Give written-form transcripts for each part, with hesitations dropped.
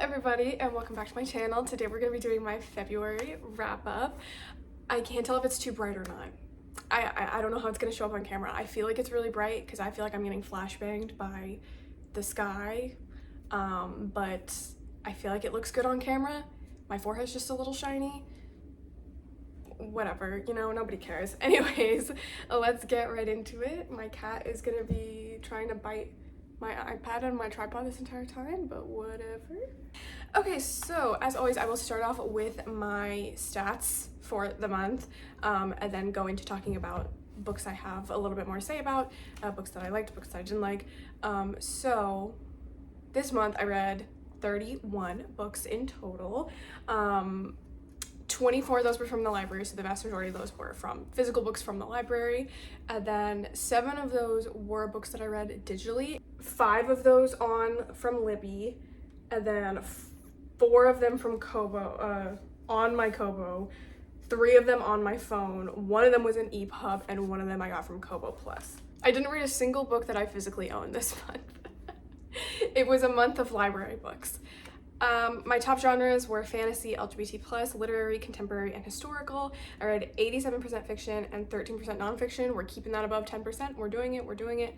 everybody, and welcome back to my channel. Today we're going to be doing my February wrap-up. I can't tell if it's too bright or not. I don't know how it's going to show up on camera. I feel like it's really bright because I feel like I'm getting flashbanged by the sky, but I feel like it looks good on camera. My forehead's just a little shiny. Whatever, you know, nobody cares. Anyways, let's get right into it. My cat is going to be trying to bite my iPad and my tripod this entire time, but whatever. Okay, so as always, I will start off with my stats for the month, and then go into talking about books I have a little bit more to say about, books that I liked, books that I didn't like. So this month I read 31 books in total. 24 of those were from the library, so the vast majority of those were from physical books from the library, and then 7 of those were books that I read digitally, 5 of those from Libby, and then 4 of them from Kobo, on my Kobo, 3 of them on my phone, 1 of them was an EPUB, and 1 of them I got from Kobo Plus. I didn't read a single book that I physically owned this month. It was a month of library books. My top genres were fantasy, LGBT+, literary, contemporary, and historical. I read 87% fiction and 13% nonfiction. We're keeping that above 10%. We're doing it.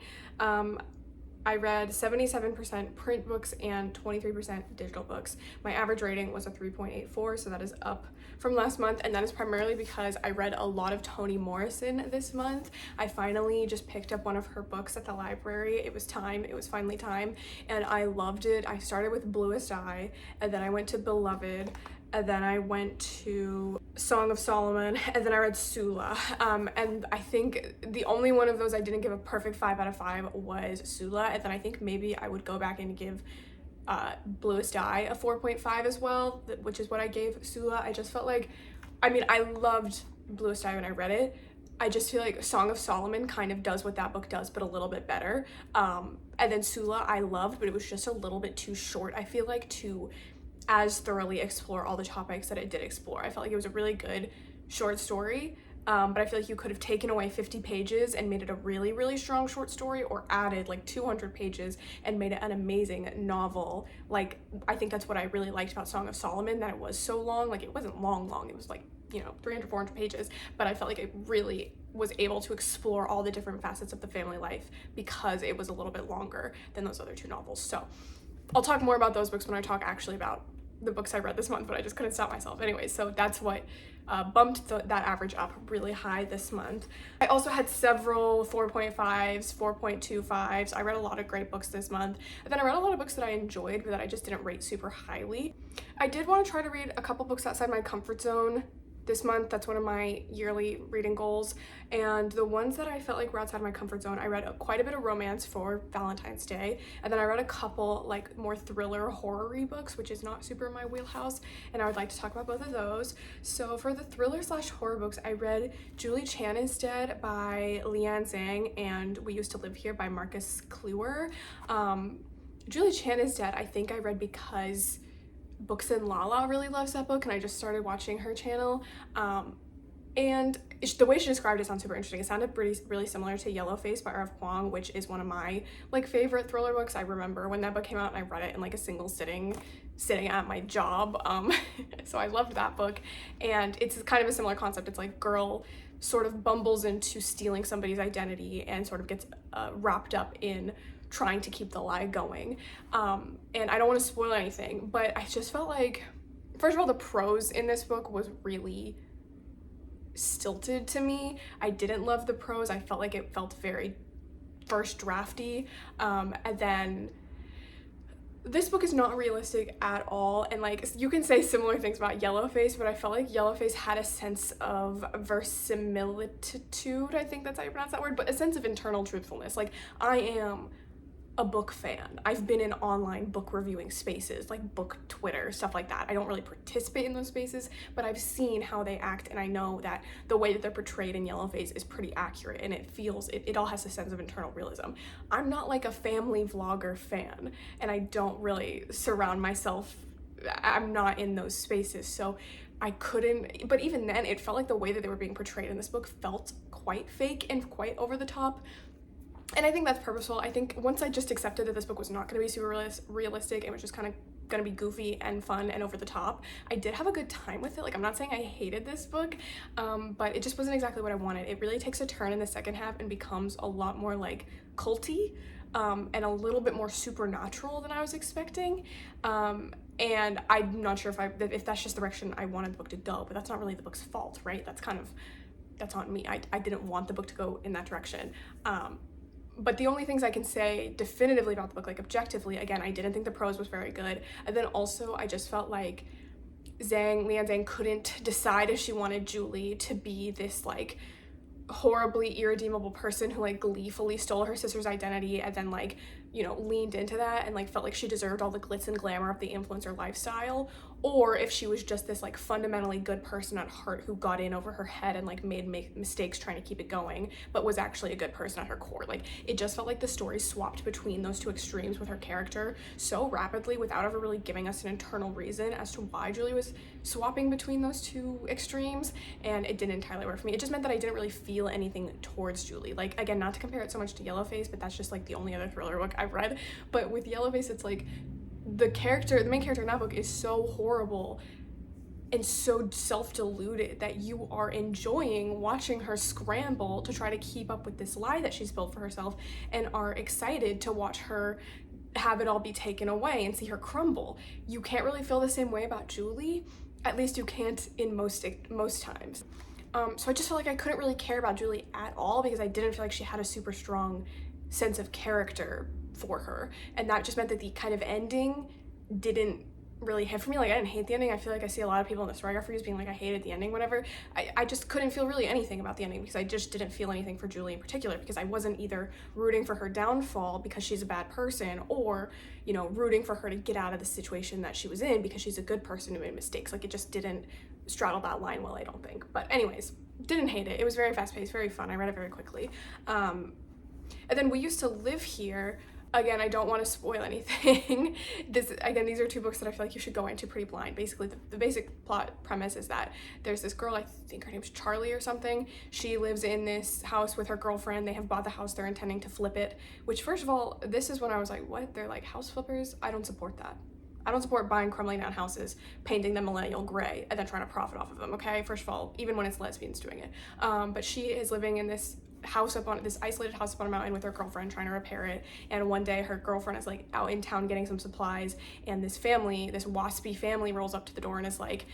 I read 77% print books and 23% digital books. My average rating was a 3.84, so that is up from last month, and that is primarily because I read a lot of Toni Morrison this month. I finally just picked up one of her books at the library. It was finally time, and I loved it. I started with Bluest Eye, and then I went to Beloved, and then I went to Song of Solomon, and then I read Sula. And I think the only one of those I didn't give a perfect 5 out of 5 was Sula, and then I think maybe I would go back and give Bluest Eye a 4.5 as well, which is what I gave Sula. I just felt like, I mean, I loved Bluest Eye when I read it. I just feel like Song of Solomon kind of does what that book does, but a little bit better. And then Sula I loved, but it was just a little bit too short, I feel like, to as thoroughly explore all the topics that it did explore. I felt like it was a really good short story, but I feel like you could have taken away 50 pages and made it a really, really strong short story, or added like 200 pages and made it an amazing novel. Like, I think that's what I really liked about Song of Solomon, that it was so long. Like, it wasn't long, it was like, you know, 300, 400 pages, but I felt like it really was able to explore all the different facets of the family life because it was a little bit longer than those other 2 novels. So I'll talk more about those books when I talk actually about the books I read this month, but I just couldn't stop myself. Anyway, so that's what bumped that average up really high this month. I also had several 4.5s, 4.25s. I read a lot of great books this month, and then I read a lot of books that I enjoyed but that I just didn't rate super highly. I did want to try to read a couple books outside my comfort zone this month. That's one of my yearly reading goals, and the ones that I felt like were outside my comfort zone, I read quite a bit of romance for Valentine's Day, and then I read a couple like more thriller horror-y books, which is not super in my wheelhouse, and I would like to talk about both of those. So for the thriller/horror books, I read Julie Chan is Dead by Leanne Zhang and We Used to Live Here by Marcus Kluwer. Julie Chan is Dead, I think I read because Books and Lala really loves that book, and I just started watching her channel, and the way she described it sounds super interesting. It sounded really similar to Yellowface by R.F. Kuang, which is one of my like favorite thriller books. I remember when that book came out and I read it in like a single sitting at my job, so I loved that book, and it's kind of a similar concept. It's like girl sort of bumbles into stealing somebody's identity and sort of gets wrapped up in trying to keep the lie going, and I don't want to spoil anything, but I just felt like, first of all, the prose in this book was really stilted to me. I didn't love the prose. I felt like it felt very first drafty, and then this book is not realistic at all, and like, you can say similar things about Yellowface, but I felt like Yellowface had a sense of verisimilitude, I think that's how you pronounce that word, but a sense of internal truthfulness. Like, I am a book fan. I've been in online book reviewing spaces, like book Twitter, stuff like that. I don't really participate in those spaces, but I've seen how they act, and I know that the way that they're portrayed in Yellowface is pretty accurate, and it all has a sense of internal realism. I'm not like a family vlogger fan, and I don't really surround myself, I'm not in those spaces, so I couldn't, but even then, it felt like the way that they were being portrayed in this book felt quite fake and quite over the top. And I think that's purposeful. I think once I just accepted that this book was not going to be super realistic, it was just kind of gonna be goofy and fun and over the top. I did have a good time with it. Like, I'm not saying I hated this book, but it just wasn't exactly what I wanted. It really takes a turn in the second half and becomes a lot more like culty, and a little bit more supernatural than I was expecting. And I'm not sure if that's just the direction I wanted the book to go, but that's not really the book's fault, right? That's on me. I didn't want the book to go in that direction. But the only things I can say definitively about the book, like objectively, again, I didn't think the prose was very good. And then also I just felt like Lian Zhang couldn't decide if she wanted Julie to be this like horribly irredeemable person who like gleefully stole her sister's identity and then like, you know, leaned into that and like felt like she deserved all the glitz and glamour of the influencer lifestyle, or if she was just this like fundamentally good person at heart who got in over her head and like made mistakes trying to keep it going, but was actually a good person at her core. Like, it just felt like the story swapped between those two extremes with her character so rapidly without ever really giving us an internal reason as to why Julie was swapping between those two extremes, and it didn't entirely work for me. It just meant that I didn't really feel anything towards Julie. Like, again, not to compare it so much to Yellowface, but that's just like the only other thriller book I've read. But with Yellowface, it's like the main character in that book is so horrible and so self-deluded that you are enjoying watching her scramble to try to keep up with this lie that she's built for herself, and are excited to watch her have it all be taken away and see her crumble. You can't really feel the same way about Julie. At least you can't in most times. So I just felt like I couldn't really care about Julie at all because I didn't feel like she had a super strong sense of character for her, and that just meant that the kind of ending didn't really hit for me. Like, I didn't hate the ending. I feel like I see a lot of people in the story reviews being like, I hated the ending, whatever. I just couldn't feel really anything about the ending because I just didn't feel anything for Julie in particular, because I wasn't either rooting for her downfall because she's a bad person, or, you know, rooting for her to get out of the situation that she was in because she's a good person who made mistakes. Like, it just didn't straddle that line well, I don't think. But anyways, didn't hate it. It was very fast-paced, very fun. I read it very quickly. And then We Used to Live Here. Again, I don't want to spoil anything. These are two books that I feel like you should go into pretty blind. Basically, the basic plot premise is that there's this girl, I think her name's Charlie or something. She lives in this house with her girlfriend. They have bought the house. They're intending to flip it, which, first of all, this is when I was like, what? They're like house flippers? I don't support that. I don't support buying crumbling down houses, painting them millennial gray, and then trying to profit off of them, okay? First of all, even when it's lesbians doing it. But she is living in this isolated house up on a mountain with her girlfriend trying to repair it, and one day her girlfriend is like out in town getting some supplies, and this waspy family rolls up to the door and is like,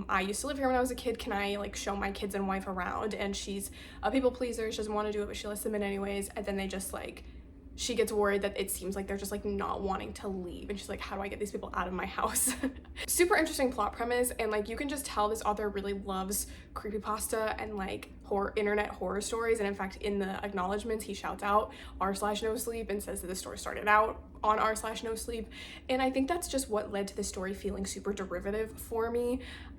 I used to live here when I was a kid, can I like show my kids and wife around? And she's a people pleaser, she doesn't want to do it, but she lets them in anyways, and then they just like, she gets worried that it seems like they're just like not wanting to leave, and she's like, how do I get these people out of my house? Super interesting plot premise, and like you can just tell this author really loves creepypasta and like internet horror stories, and in fact in the acknowledgements he shouts out r/no sleep and says that the story started out on r/no sleep, and I think that's just what led to the story feeling super derivative for me.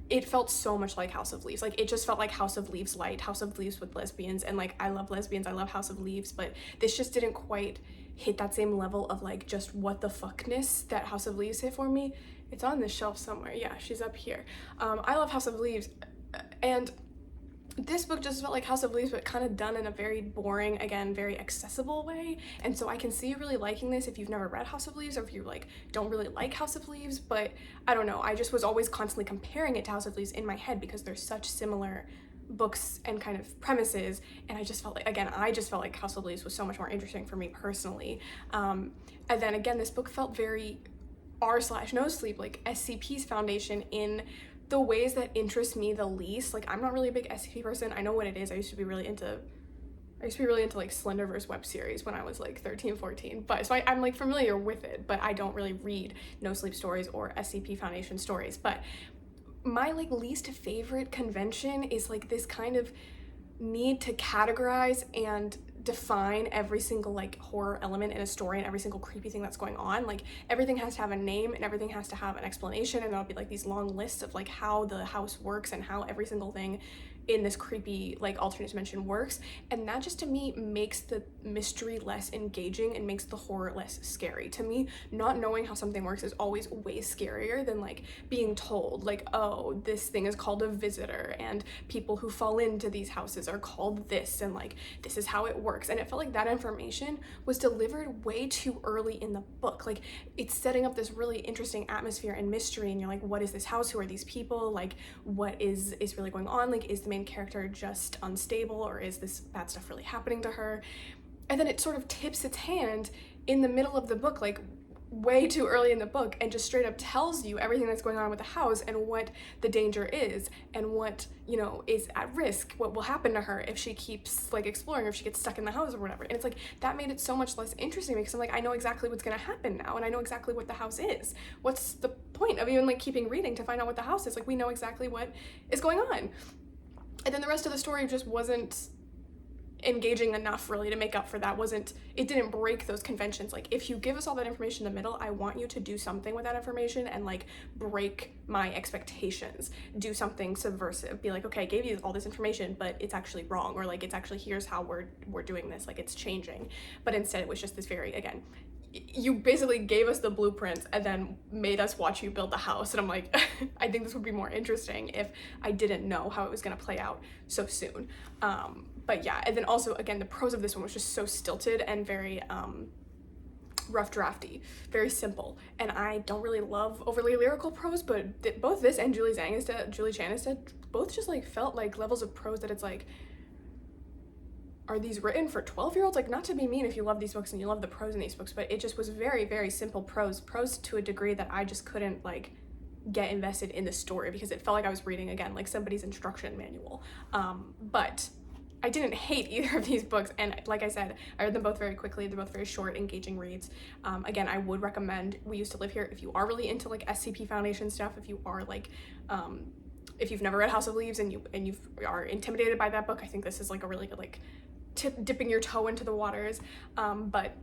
It felt so much like House of Leaves. Like, it just felt like House of Leaves light, House of Leaves with lesbians, and like I love lesbians, I love House of Leaves, but this just didn't quite hit that same level of like just what the fuckness that House of Leaves hit for me. It's on this shelf somewhere. Yeah, she's up here. I love House of Leaves, and this book just felt like House of Leaves, but kind of done in a very boring, again, very accessible way. And so I can see you really liking this if you've never read House of Leaves, or if you like don't really like House of Leaves. But I don't know, I just was always constantly comparing it to House of Leaves in my head because they're such similar books and kind of premises, and I just felt like House of Leaves was so much more interesting for me personally. And then again, this book felt very r/no sleep, like SCP's foundation, in the ways that interest me the least. Like, I'm not really a big SCP person. I know what it is. I used to be really into like Slenderverse web series when I was like 13, 14. But so I'm like familiar with it, but I don't really read No Sleep stories or SCP Foundation stories. But my like least favorite convention is like this kind of need to categorize and define every single like horror element in a story and every single creepy thing that's going on. Like, everything has to have a name and everything has to have an explanation, and there'll be like these long lists of like how the house works and how every single thing in this creepy like alternate dimension works, and that just to me makes the mystery less engaging and makes the horror less scary. To me, not knowing how something works is always way scarier than like being told like, oh, this thing is called a visitor and people who fall into these houses are called this, and like this is how it works. And it felt like that information was delivered way too early in the book. Like it's setting up this really interesting atmosphere and mystery, and you're like, what is this house, who are these people, like what is really going on, like is the main character just unstable, or is this bad stuff really happening to her? And then it sort of tips its hand in the middle of the book, like way too early in the book, and just straight up tells you everything that's going on with the house and what the danger is and what, you know, is at risk, what will happen to her if she keeps like exploring, or if she gets stuck in the house or whatever. And it's like that made it so much less interesting because I'm like, I know exactly what's gonna happen now, and I know exactly what the house is. What's the point of even like keeping reading to find out what the house is? Like we know exactly what is going on. And then the rest of the story just wasn't engaging enough really to make up for that. It didn't break those conventions. Like if you give us all that information in the middle, I want you to do something with that information and like break my expectations, do something subversive, be like, okay, I gave you all this information but it's actually wrong, or like it's actually, here's how we're doing this, like it's changing. But instead it was just this very, again, you basically gave us the blueprints and then made us watch you build the house. And I'm like, I think this would be more interesting if I didn't know how it was going to play out so soon. But yeah, and then also, again, the prose of this one was just so stilted and very rough drafty, very simple. And I don't really love overly lyrical prose, but both this and Julie Channister both just like felt like levels of prose that it's like, are these written for 12-year-olds? Like, not to be mean if you love these books and you love the prose in these books, but it just was very, very simple prose to a degree that I just couldn't like get invested in the story because it felt like I was reading, again, like somebody's instruction manual. But I didn't hate either of these books, and like I said, I read them both very quickly. They're both very short, engaging reads. Again, I would recommend We Used to Live Here if you are really into like SCP Foundation stuff, if you are like if you've never read House of Leaves and you are intimidated by that book. I think this is like a really good like dipping your toe into the waters. But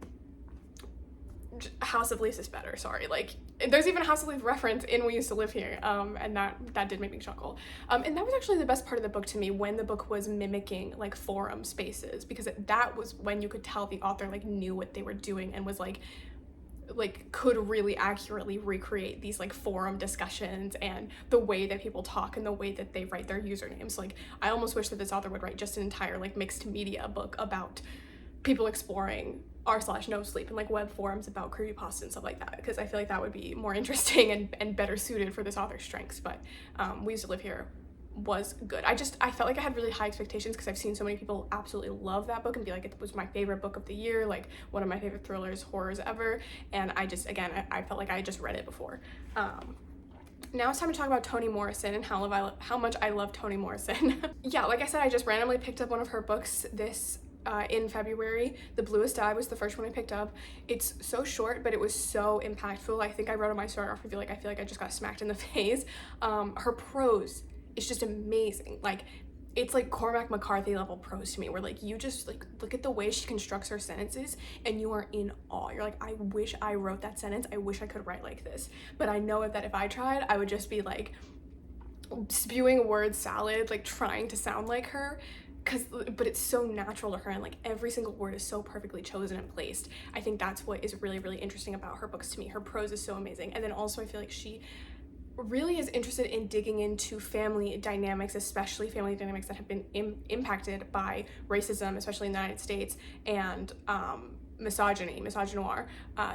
House of Leaves is better, sorry. Like there's even a House of Leaves reference in We Used to Live Here, and that did make me chuckle. And that was actually the best part of the book to me, when the book was mimicking like forum spaces, because that was when you could tell the author like knew what they were doing and was like could really accurately recreate these like forum discussions and the way that people talk and the way that they write their usernames. Like I almost wish that this author would write just an entire like mixed media book about people exploring r/no sleep and like web forums about creepypasta and stuff like that, because I feel like that would be more interesting and better suited for this author's strengths. But We Used to Live Here was good. I felt like I had really high expectations because I've seen so many people absolutely love that book and be like, it was my favorite book of the year, like one of my favorite thrillers, horrors ever. And I just, again, I felt like I had just read it before. Now it's time to talk about Toni Morrison and how much I love Toni Morrison. Yeah, like I said, I just randomly picked up one of her books in February. The Bluest Eye was the first one I picked up. It's so short, but it was so impactful. I think I wrote on my start off review, like I feel like I just got smacked in the face. Her prose is just amazing. Like it's like Cormac McCarthy level prose to me, where like you just like look at the way she constructs her sentences and you are in awe. You're like, I wish I wrote that sentence. I wish I could write like this. But I know that if I tried, I would just be like spewing word salad, like trying to sound like her. But it's so natural to her, and like every single word is so perfectly chosen and placed. I think that's what is really, really interesting about her books to me. Her prose is so amazing. And then also I feel like she really is interested in digging into family dynamics, especially family dynamics that have been impacted by racism, especially in the United States, and misogynoir,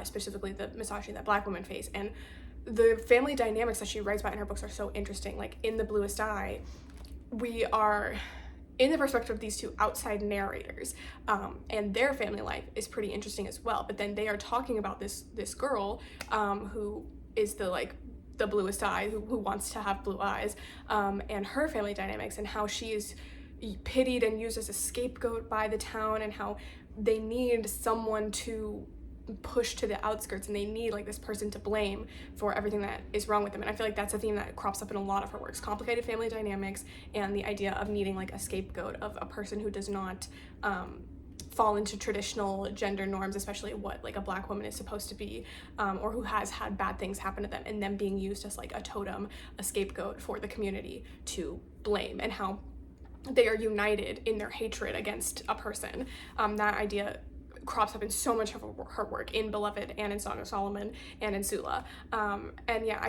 specifically the misogyny that Black women face. And the family dynamics that she writes about in her books are so interesting. Like in The Bluest Eye, we are in the perspective of these two outside narrators, and their family life is pretty interesting as well. But then they are talking about this girl who is the bluest eye, who wants to have blue eyes, and her family dynamics, and how she is pitied and used as a scapegoat by the town, and how they need someone to push to the outskirts, and they need like this person to blame for everything that is wrong with them. And I feel like that's a theme that crops up in a lot of her works: complicated family dynamics and the idea of needing like a scapegoat of a person who does not fall into traditional gender norms, especially what like a Black woman is supposed to be, or who has had bad things happen to them, and them being used as like a totem, a scapegoat for the community to blame. And how they are united in their hatred against a person. That idea crops up in so much of her work, in Beloved and in Song of Solomon and in Sula. And yeah,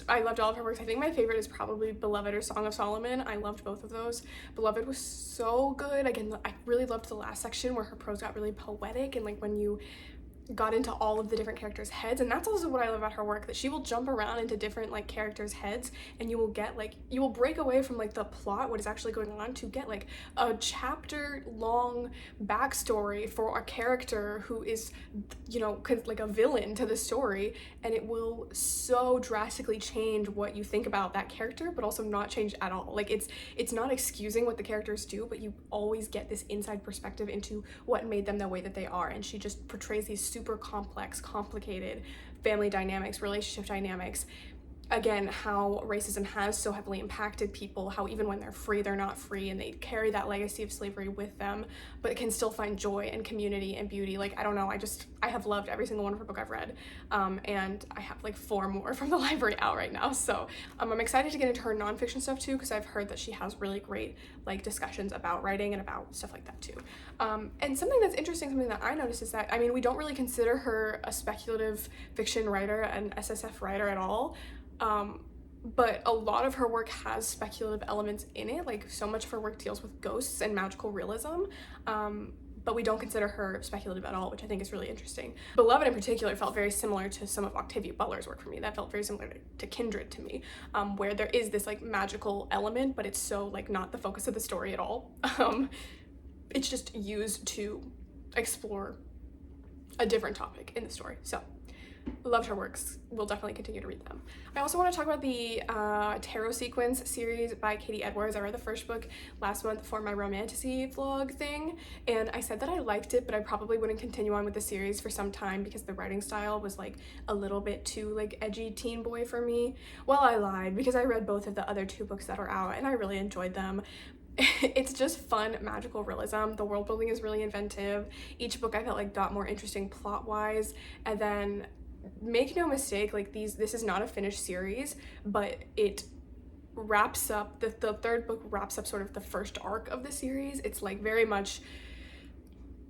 I loved all of her works. I think my favorite is probably Beloved or Song of Solomon. I loved both of those. Beloved was so good. Again, I really loved the last section where her prose got really poetic, and like when you got into all of the different characters' heads. And that's also what I love about her work, that she will jump around into different like characters' heads, and you will get like, you will break away from like the plot, what is actually going on, to get like a chapter long backstory for a character who is, you know, like a villain to the story, and it will so drastically change what you think about that character, but also not change at all. Like it's not excusing what the characters do, but you always get this inside perspective into what made them the way that they are. And she just portrays these super complex, complicated family dynamics, relationship dynamics. Again, how racism has so heavily impacted people, how even when they're free, they're not free, and they carry that legacy of slavery with them, but can still find joy and community and beauty. Like, I don't know, I have loved every single one of her book I've read, and I have like 4 more from the library out right now, so I'm excited to get into her nonfiction stuff too, because I've heard that she has really great like discussions about writing and about stuff like that too. And something that's interesting, something that I noticed, is that, I mean, we don't really consider her a speculative fiction writer, an SSF writer at all. But a lot of her work has speculative elements in it. Like, so much of her work deals with ghosts and magical realism, but we don't consider her speculative at all, which I think is really interesting. Beloved in particular felt very similar to some of Octavia Butler's work for me. That felt very similar to Kindred to me, where there is this like magical element, but it's so like not the focus of the story at all. It's just used to explore a different topic in the story. So loved her works. We'll definitely continue to read them. I also want to talk about the Tarot Sequence series by Katie Edwards. I read the first book last month for my romantasy vlog thing, and I said that I liked it, but I probably wouldn't continue on with the series for some time because the writing style was like a little bit too like edgy teen boy for me. Well, I lied, because I read both of the other 2 books that are out and I really enjoyed them. It's just fun magical realism. The world building is really inventive. Each book I felt like got more interesting plot wise, and then make no mistake, like this is not a finished series, but it wraps up, the 3rd book wraps up sort of the first arc of the series. It's like very much,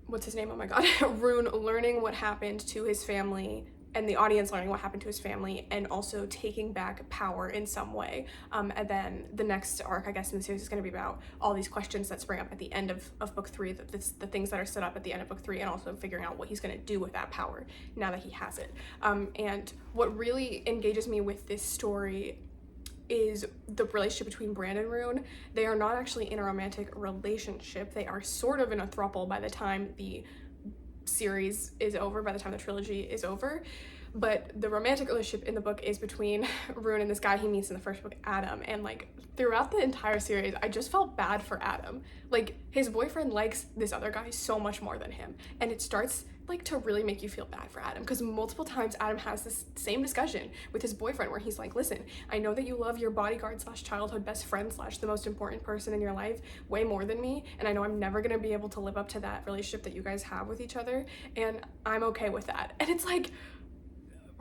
what's his name, oh my god, Rune learning what happened to his family, and the audience learning what happened to his family, and also taking back power in some way. And then the next arc, I guess, in the series is going to be about all these questions that spring up at the end of book 3, the things that are set up at the end of book 3, and also figuring out what he's going to do with that power now that he has it. And what really engages me with this story is the relationship between Bran and Rune. They are not actually in a romantic relationship. They are sort of in a throuple by the time the series is over, by the time the trilogy is over. But the romantic relationship in the book is between Rune and this guy he meets in the first book, Adam. And like throughout the entire series, I just felt bad for Adam. Like, his boyfriend likes this other guy so much more than him, and it starts like to really make you feel bad for Adam, because multiple times Adam has this same discussion with his boyfriend where he's like, listen, I know that you love your bodyguard slash childhood best friend slash the most important person in your life way more than me, and I know I'm never gonna be able to live up to that relationship that you guys have with each other, and I'm okay with that. And it's like,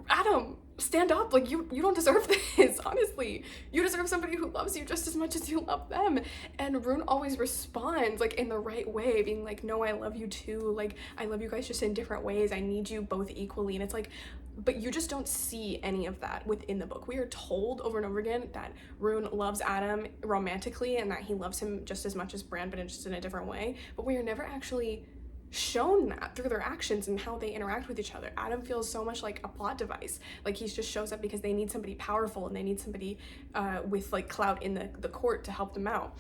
Adam, stand up. Like, you don't deserve this, honestly. You deserve somebody who loves you just as much as you love them. And Rune always responds like in the right way, being like, no, I love you too. Like, I love you guys just in different ways. I need you both equally. And it's like, but you just don't see any of that within the book. We are told over and over again that Rune loves Adam romantically and that he loves him just as much as Bran, but just in a different way. But we are never actually shown that through their actions and how they interact with each other. Adam feels so much like a plot device. Like, he just shows up because they need somebody powerful and they need somebody with like clout in the court to help them out.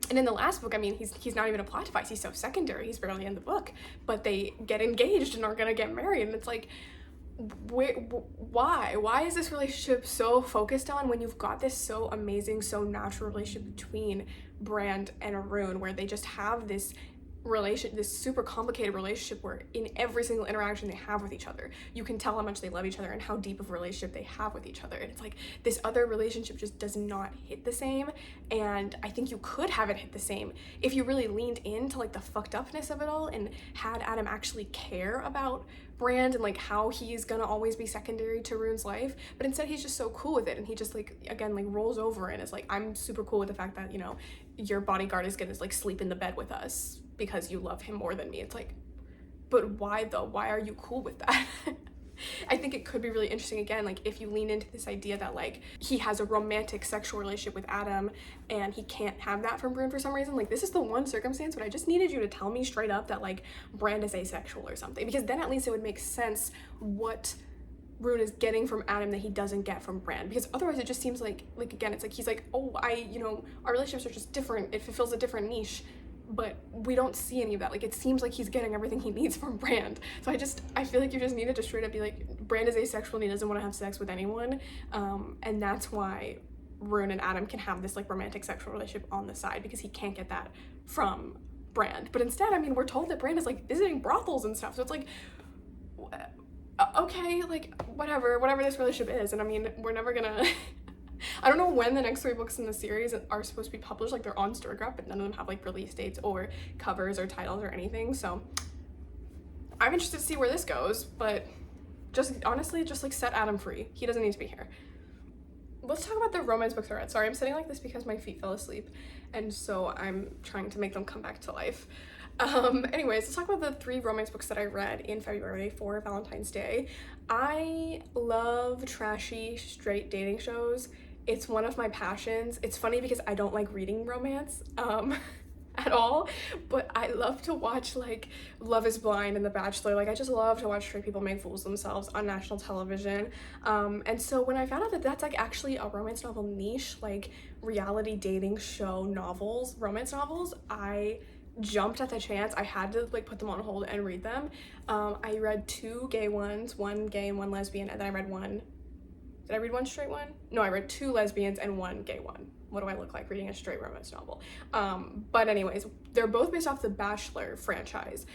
And in the last book, I mean, he's not even a plot device. He's so secondary. He's barely in the book, but they get engaged and are gonna get married. And it's like, why is this relationship so focused on when you've got this so amazing, so natural relationship between Bran and Rune, where they just have this super complicated relationship where in every single interaction they have with each other, you can tell how much they love each other and how deep of a relationship they have with each other. And it's like, this other relationship just does not hit the same. And I think you could have it hit the same if you really leaned into like the fucked upness of it all and had Adam actually care about Brand and like how he's gonna always be secondary to Rune's life, but instead he's just so cool with it, and he just like, again, like rolls over and is like, I'm super cool with the fact that, you know, your bodyguard is gonna like sleep in the bed with us because you love him more than me. It's like, but why though? Why are you cool with that? I think it could be really interesting, again, like if you lean into this idea that like he has a romantic sexual relationship with Adam and he can't have that from Brand for some reason. Like, this is the one circumstance, but I just needed you to tell me straight up that like Brand is asexual or something, because then at least it would make sense what Rune is getting from Adam that he doesn't get from Brand, because otherwise it just seems like again, it's like he's like, oh, you know, our relationships are just different, it fulfills a different niche, but we don't see any of that. Like, it seems like he's getting everything he needs from Brand. So I feel like you just needed to straight up be like, Brand is asexual and he doesn't want to have sex with anyone, and that's why Rune and Adam can have this like romantic sexual relationship on the side, because he can't get that from Brand. But instead, I mean, we're told that Brand is like visiting brothels and stuff, so it's like, okay, like whatever this relationship is. And I mean, we're never gonna I don't know when the next 3 books in the series are supposed to be published. Like, they're on Storycraft, but none of them have like release dates or covers or titles or anything, so I'm interested to see where this goes. But just honestly, just like set Adam free. He doesn't need to be here. Let's talk about the romance books I read. Sorry, I'm sitting like this because my feet fell asleep, and so I'm trying to make them come back to life. Anyways, let's talk about the 3 romance books that I read in February for Valentine's Day. I love trashy straight dating shows. It's one of my passions. It's funny because I don't like reading romance at all, but I love to watch like Love is Blind and The Bachelor. Like, I just love to watch straight people make fools of themselves on national television. And so when I found out that that's like actually a romance novel niche, like reality dating show novels, romance novels, I jumped at the chance. I had to like put them on hold and read them. I read 2 gay ones, 1 gay and 1 lesbian, and then I read one. Did I read 1 straight one? No, I read 2 lesbians and 1 gay one. What do I look like reading a straight romance novel? But anyways, they're both based off the Bachelor franchise.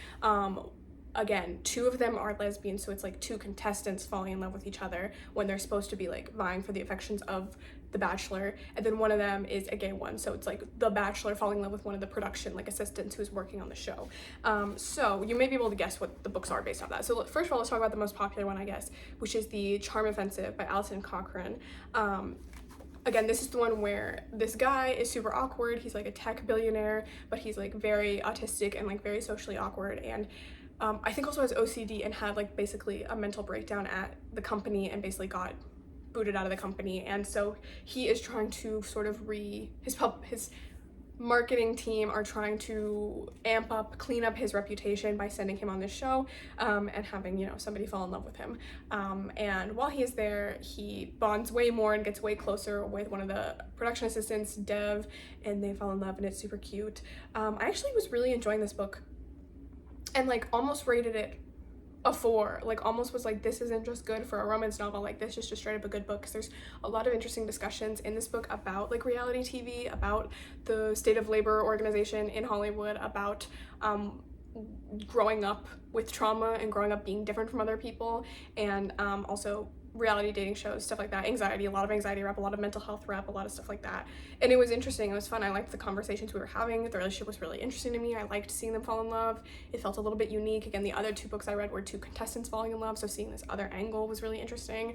Again, 2 of them are lesbians, so it's like 2 contestants falling in love with each other when they're supposed to be like vying for the affections of the Bachelor, and then one of them is a gay one, so it's like the Bachelor falling in love with one of the production like assistants who's working on the show. So you may be able to guess what the books are based off that. So first of all, let's talk about the most popular one, I guess, which is The Charm Offensive by Alison Cochrane. Again, this is the one where this guy is super awkward. He's like a tech billionaire, but he's like very autistic and like very socially awkward, and I think also has OCD and had like basically a mental breakdown at the company and basically got booted out of the company. And so he is trying to sort of his marketing team are trying to clean up his reputation by sending him on this show, and having, you know, somebody fall in love with him. And while he is there, he bonds way more and gets way closer with one of the production assistants, Dev, and they fall in love, and it's super cute. I actually was really enjoying this book, and like almost rated it a 4, like almost was like, this isn't just good for a romance novel, like this is just straight up a good book, because there's a lot of interesting discussions in this book about like reality TV, about the state of labor organization in Hollywood, about growing up with trauma and growing up being different from other people, and also reality dating shows, stuff like that, anxiety, a lot of anxiety rap, a lot of mental health rap, a lot of stuff like that. And it was interesting, it was fun. I liked the conversations we were having. The relationship was really interesting to me. I liked seeing them fall in love. It felt a little bit unique. Again, the other 2 books I read were 2 contestants falling in love, so seeing this other angle was really interesting.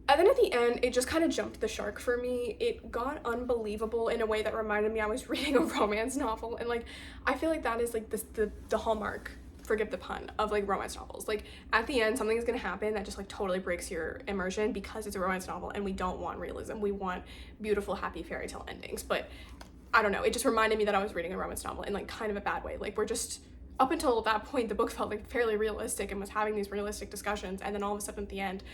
And then at the end, it just kind of jumped the shark for me. It got unbelievable in a way that reminded me I was reading a romance novel, and like I feel like that is like the hallmark, forgive the pun, of like romance novels. Like at the end, something is gonna happen that just like totally breaks your immersion, because it's a romance novel and we don't want realism. We want beautiful, happy fairy tale endings. But I don't know, it just reminded me that I was reading a romance novel in like kind of a bad way. Like, we're just, up until that point, the book felt like fairly realistic and was having these realistic discussions, and then all of a sudden at the end,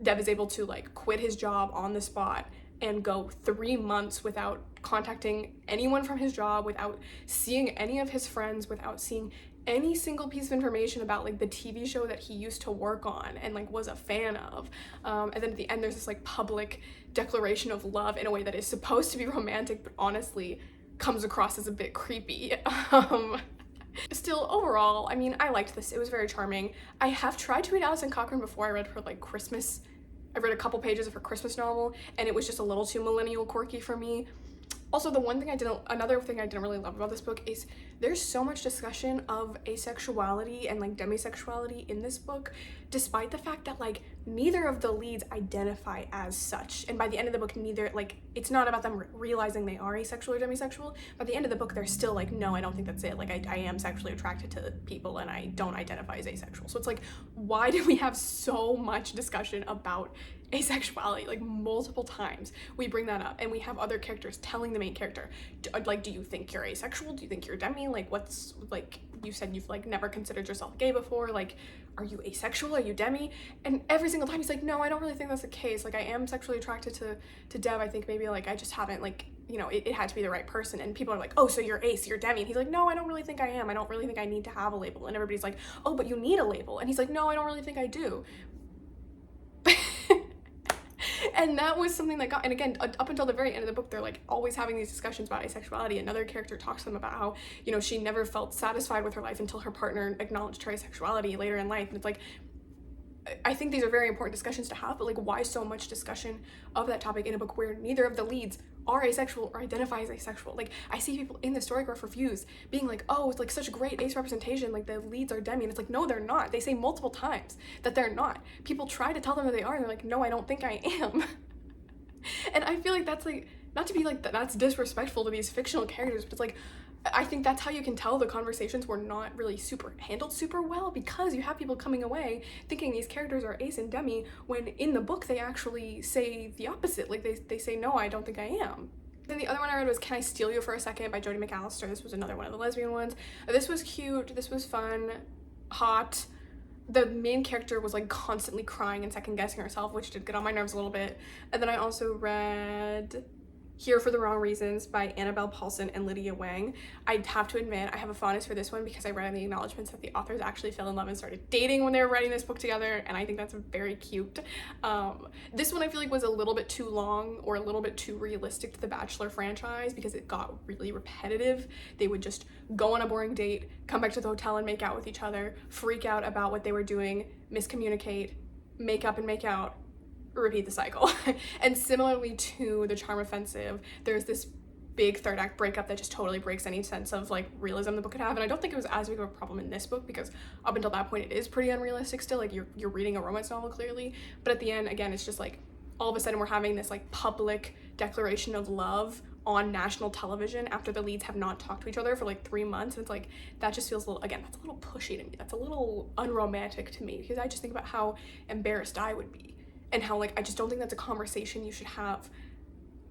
Dev is able to like quit his job on the spot and go 3 months without contacting anyone from his job, without seeing any of his friends, without seeing any single piece of information about like the TV show that he used to work on and like was a fan of. And then at the end, there's this like public declaration of love in a way that is supposed to be romantic, but honestly comes across as a bit creepy. Still, overall, I mean, I liked this. It was very charming. I have tried to read Alison Cochrane before. I read her like Christmas. I read a couple pages of her Christmas novel, and it was just a little too millennial quirky for me. Also, another thing I didn't really love about this book is there's so much discussion of asexuality and like demisexuality in this book, despite the fact that like neither of the leads identify as such. And by the end of the book, it's not about them realizing they are asexual or demisexual. By the end of the book, they're still like, no, I don't think that's it. Like, I am sexually attracted to people and I don't identify as asexual. So it's like, why do we have so much discussion about asexuality? Like, multiple times we bring that up, and we have other characters telling the main character, do you think you're asexual? Do you think you're demi? Like, what's, like, you said you've like never considered yourself gay before, like, are you asexual? Are you demi? And every single time he's like, no, I don't really think that's the case. Like, I am sexually attracted to Dev. I think maybe like I just haven't, like, you know, it had to be the right person. And people are like, oh, so you're ace, you're demi. And he's like, no, I don't really think I am. I don't really think I need to have a label. And everybody's like, oh, but you need a label. And he's like, no, I don't really think I do. And that was something that and again, up until the very end of the book, they're like always having these discussions about asexuality. Another character talks to them about how, you know, she never felt satisfied with her life until her partner acknowledged her asexuality later in life. And it's like, I think these are very important discussions to have, but like, why so much discussion of that topic in a book where neither of the leads are asexual or identify as asexual? Like, I see people in the Storygraph reviews being like, oh, it's like such great ace representation, like the leads are demi, and it's like, no, they're not. They say multiple times that they're not. People try to tell them that they are, and they're like, no, I don't think I am. And I feel like that's like, not to be like, that's disrespectful to these fictional characters, but it's like, I think that's how you can tell the conversations were not really handled super well, because you have people coming away thinking these characters are ace and demi, when in the book they actually say the opposite. Like, they say, no, I don't think I am. Then the other one I read was Can I Steal You for a Second by Jodi McAllister. This was another one of the lesbian ones. This was cute, this was fun, hot. The main character was like constantly crying and second guessing herself, which did get on my nerves a little bit. And then I also read Here for the Wrong Reasons by Annabelle Paulson and Lydia Wang. I have to admit, I have a fondness for this one because I read in the acknowledgements that the authors actually fell in love and started dating when they were writing this book together, and I think that's very cute. This one I feel like was a little bit too long, or a little bit too realistic to the Bachelor franchise, because it got really repetitive. They would just go on a boring date, come back to the hotel and make out with each other, freak out about what they were doing, miscommunicate, make up and make out, repeat the cycle. And similarly to The Charm Offensive, there's this big third act breakup that just totally breaks any sense of like realism the book could have. And I don't think it was as big of a problem in this book, because up until that point it is pretty unrealistic still. Like, you're reading a romance novel clearly, but at the end, again, it's just like all of a sudden we're having this like public declaration of love on national television after the leads have not talked to each other for like 3 months. And it's like, that just feels a little, again, that's a little pushy to me. That's a little unromantic to me, because I just think about how embarrassed I would be, and how like, I just don't think that's a conversation you should have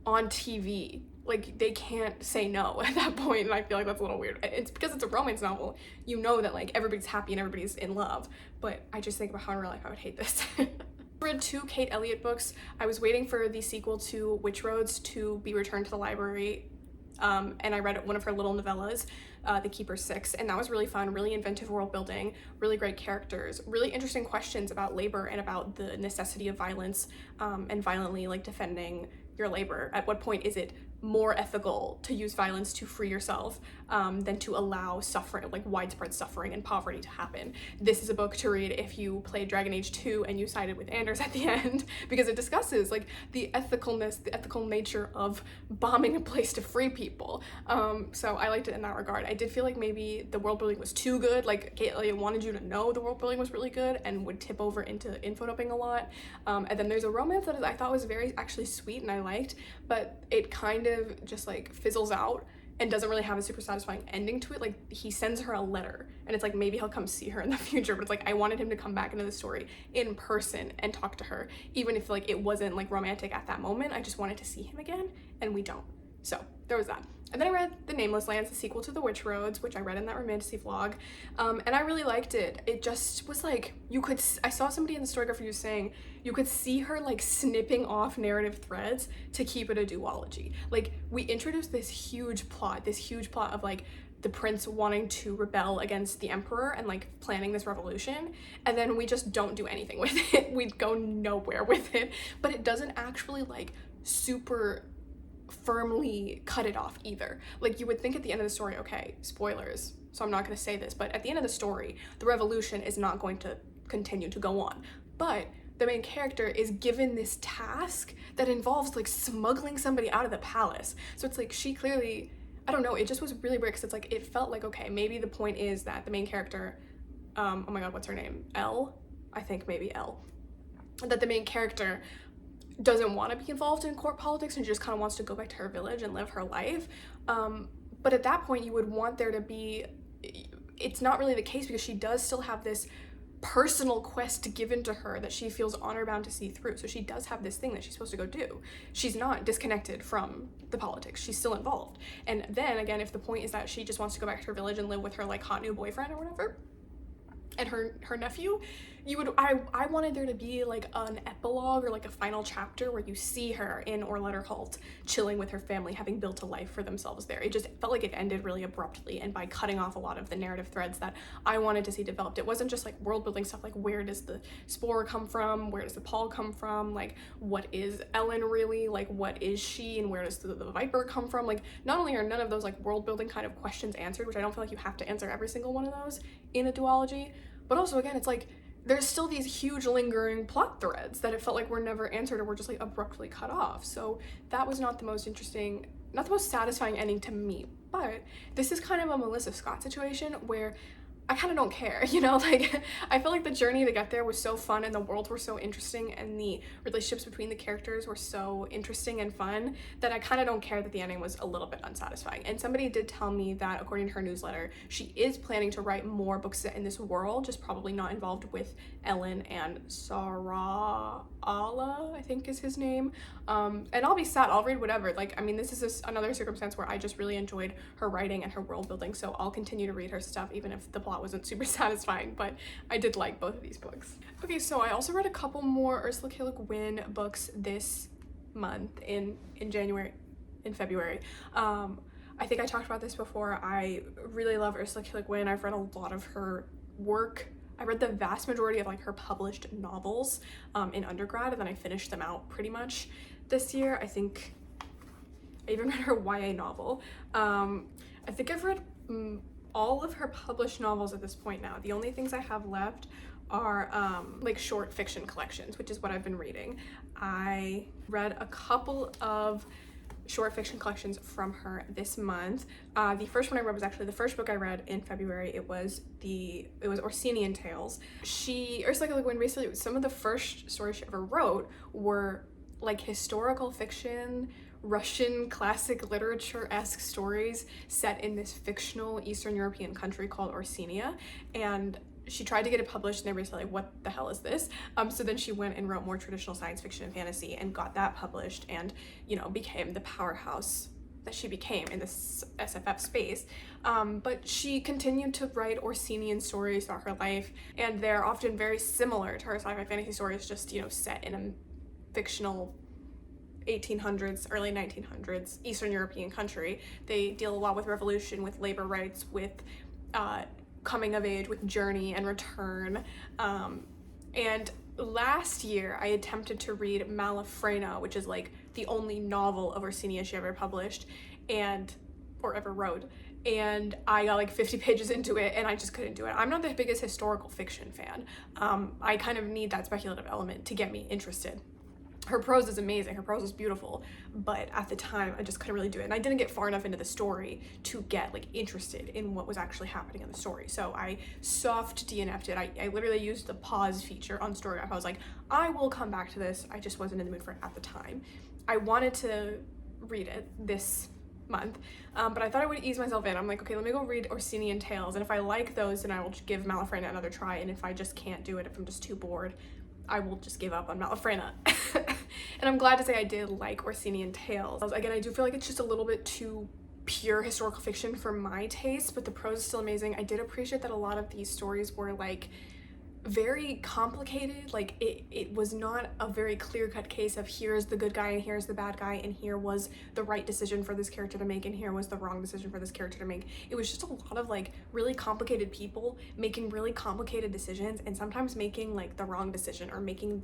on TV. Like, they can't say no at that point, and I feel like that's a little weird. It's because it's a romance novel, you know that like everybody's happy and everybody's in love, but I just think about how in real life I would hate this. I read 2 Kate Elliott books. I was waiting for the sequel to Witch Roads to be returned to the library, and I read one of her little novellas, The Keeper 6, and that was really fun, really inventive world building, really great characters, really interesting questions about labor and about the necessity of violence, and violently like defending your labor. At what point is it more ethical to use violence to free yourself than to allow suffering, like widespread suffering and poverty, to happen? This is a book to read if you played Dragon Age 2 and you sided with Anders at the end, because it discusses like the ethicalness, the ethical nature of bombing a place to free people. So I liked it in that regard. I did feel like maybe the world building was too good. Like, Kate Elliott wanted you to know the world building was really good and would tip over into info dumping a lot. And then there's a romance that I thought was very actually sweet and I liked, but it kind of just like fizzles out and doesn't really have a super satisfying ending to it. Like, he sends her a letter and it's like, maybe he'll come see her in the future, but it's like, I wanted him to come back into the story in person and talk to her, even if like it wasn't like romantic at that moment. I just wanted to see him again, and we don't. So there was that. And then I read The Nameless Lands, the sequel to The Witch Roads, which I read in that Romantasy vlog, and I really liked it. It just was like, I saw somebody in the Storygraph review saying you could see her like snipping off narrative threads to keep it a duology. Like, we introduced this huge plot of like the prince wanting to rebel against the emperor and like planning this revolution, and then we just don't do anything with it. We go nowhere with it, but it doesn't actually like super firmly cut it off either. Like, you would think at the end of the story, okay, spoilers, so I'm not going to say this, but at the end of the story, the revolution is not going to continue to go on, but the main character is given this task that involves like smuggling somebody out of the palace. So it's like she clearly, I don't know, it just was really weird because it's like it felt like, okay, maybe the point is that the main character, oh my god, what's her name? Elle? I think maybe Elle. That the main character doesn't want to be involved in court politics and just kind of wants to go back to her village and live her life. But at that point you would want there to be, it's not really the case because she does still have this personal quest given to her that she feels honor bound to see through. So she does have this thing that she's supposed to go do. She's not disconnected from the politics. She's still involved. And then again, if the point is that she just wants to go back to her village and live with her like hot new boyfriend or whatever, and her nephew, you would, I wanted there to be like an epilogue or like a final chapter where you see her in Orletter Holt chilling with her family, having built a life for themselves there. It just felt like it ended really abruptly and by cutting off a lot of the narrative threads that I wanted to see developed. It wasn't just like world building stuff like where does the spore come from, where does the Paul come from, like what is Ellen really, like what is she, and where does the Viper come from. Like not only are none of those like world building kind of questions answered, which I don't feel like you have to answer every single one of those in a duology, but also again it's like there's still these huge lingering plot threads that it felt like were never answered or were just like abruptly cut off. So that was not the most interesting, not the most satisfying ending to me. But this is kind of a Melissa Scott situation where I kind of don't care, you know, like I feel like the journey to get there was so fun and the worlds were so interesting and the relationships between the characters were so interesting and fun that I kind of don't care that the ending was a little bit unsatisfying. And somebody did tell me that according to her newsletter, she is planning to write more books set in this world, just probably not involved with Ellen and Sarah Allah, I think is his name. And I'll be sad, I'll read whatever. Like, I mean, this is another circumstance where I just really enjoyed her writing and her world building, so I'll continue to read her stuff even if the plot wasn't super satisfying, but I did like both of these books. Okay, so I also read a couple more Ursula K. Le Guin books this month in February. I think I talked about this before. I really love Ursula K. Le Guin. I've read a lot of her work. I read the vast majority of like her published novels in undergrad, and then I finished them out pretty much this year. I think I even read her YA novel. I think I've read all of her published novels at this point now. The only things I have left are like short fiction collections, which is what I've been reading. I read a couple of short fiction collections from her this month. The first one I read was actually the first book I read in February. It was Orsinian Tales. Ursula K. Le Guin, basically some of the first stories she ever wrote were like historical fiction, Russian classic literature-esque stories set in this fictional Eastern European country called Orsinian, and she tried to get it published and everybody's like, what the hell is this? So then she went and wrote more traditional science fiction and fantasy and got that published and, you know, became the powerhouse that she became in this SFF space. But she continued to write Orsinian stories throughout her life, and they're often very similar to her sci-fi fantasy stories, just, you know, set in a fictional 1800s, early 1900s Eastern European country. They deal a lot with revolution, with labor rights, with coming of age, with journey and return. And last year I attempted to read Malafrena, which is like the only novel of Orsinian she ever published or ever wrote, and I got like 50 pages into it and I just couldn't do it. I'm not the biggest historical fiction fan. I kind of need that speculative element to get me interested. Her prose is amazing, her prose is beautiful, but at the time I just couldn't really do it, and I didn't get far enough into the story to get like interested in what was actually happening in the story. So I soft DNF'd it. I literally used the pause feature on StoryGraph. I was like, I will come back to this. I just wasn't in the mood for it at the time. I wanted to read it this month, but I thought I would ease myself in. I'm like, okay, let me go read Orsinian Tales, and if I like those, then I will give Malafrena another try, and if I just can't do it, if I'm just too bored, I will just give up on Malafrena. And I'm glad to say I did like Orsinian Tales. Again, I do feel like it's just a little bit too pure historical fiction for my taste, but the prose is still amazing. I did appreciate that a lot of these stories were like very complicated. Like it was not a very clear-cut case of here's the good guy and here's the bad guy and here was the right decision for this character to make and here was the wrong decision for this character to make. It was just a lot of like really complicated people making really complicated decisions and sometimes making like the wrong decision or making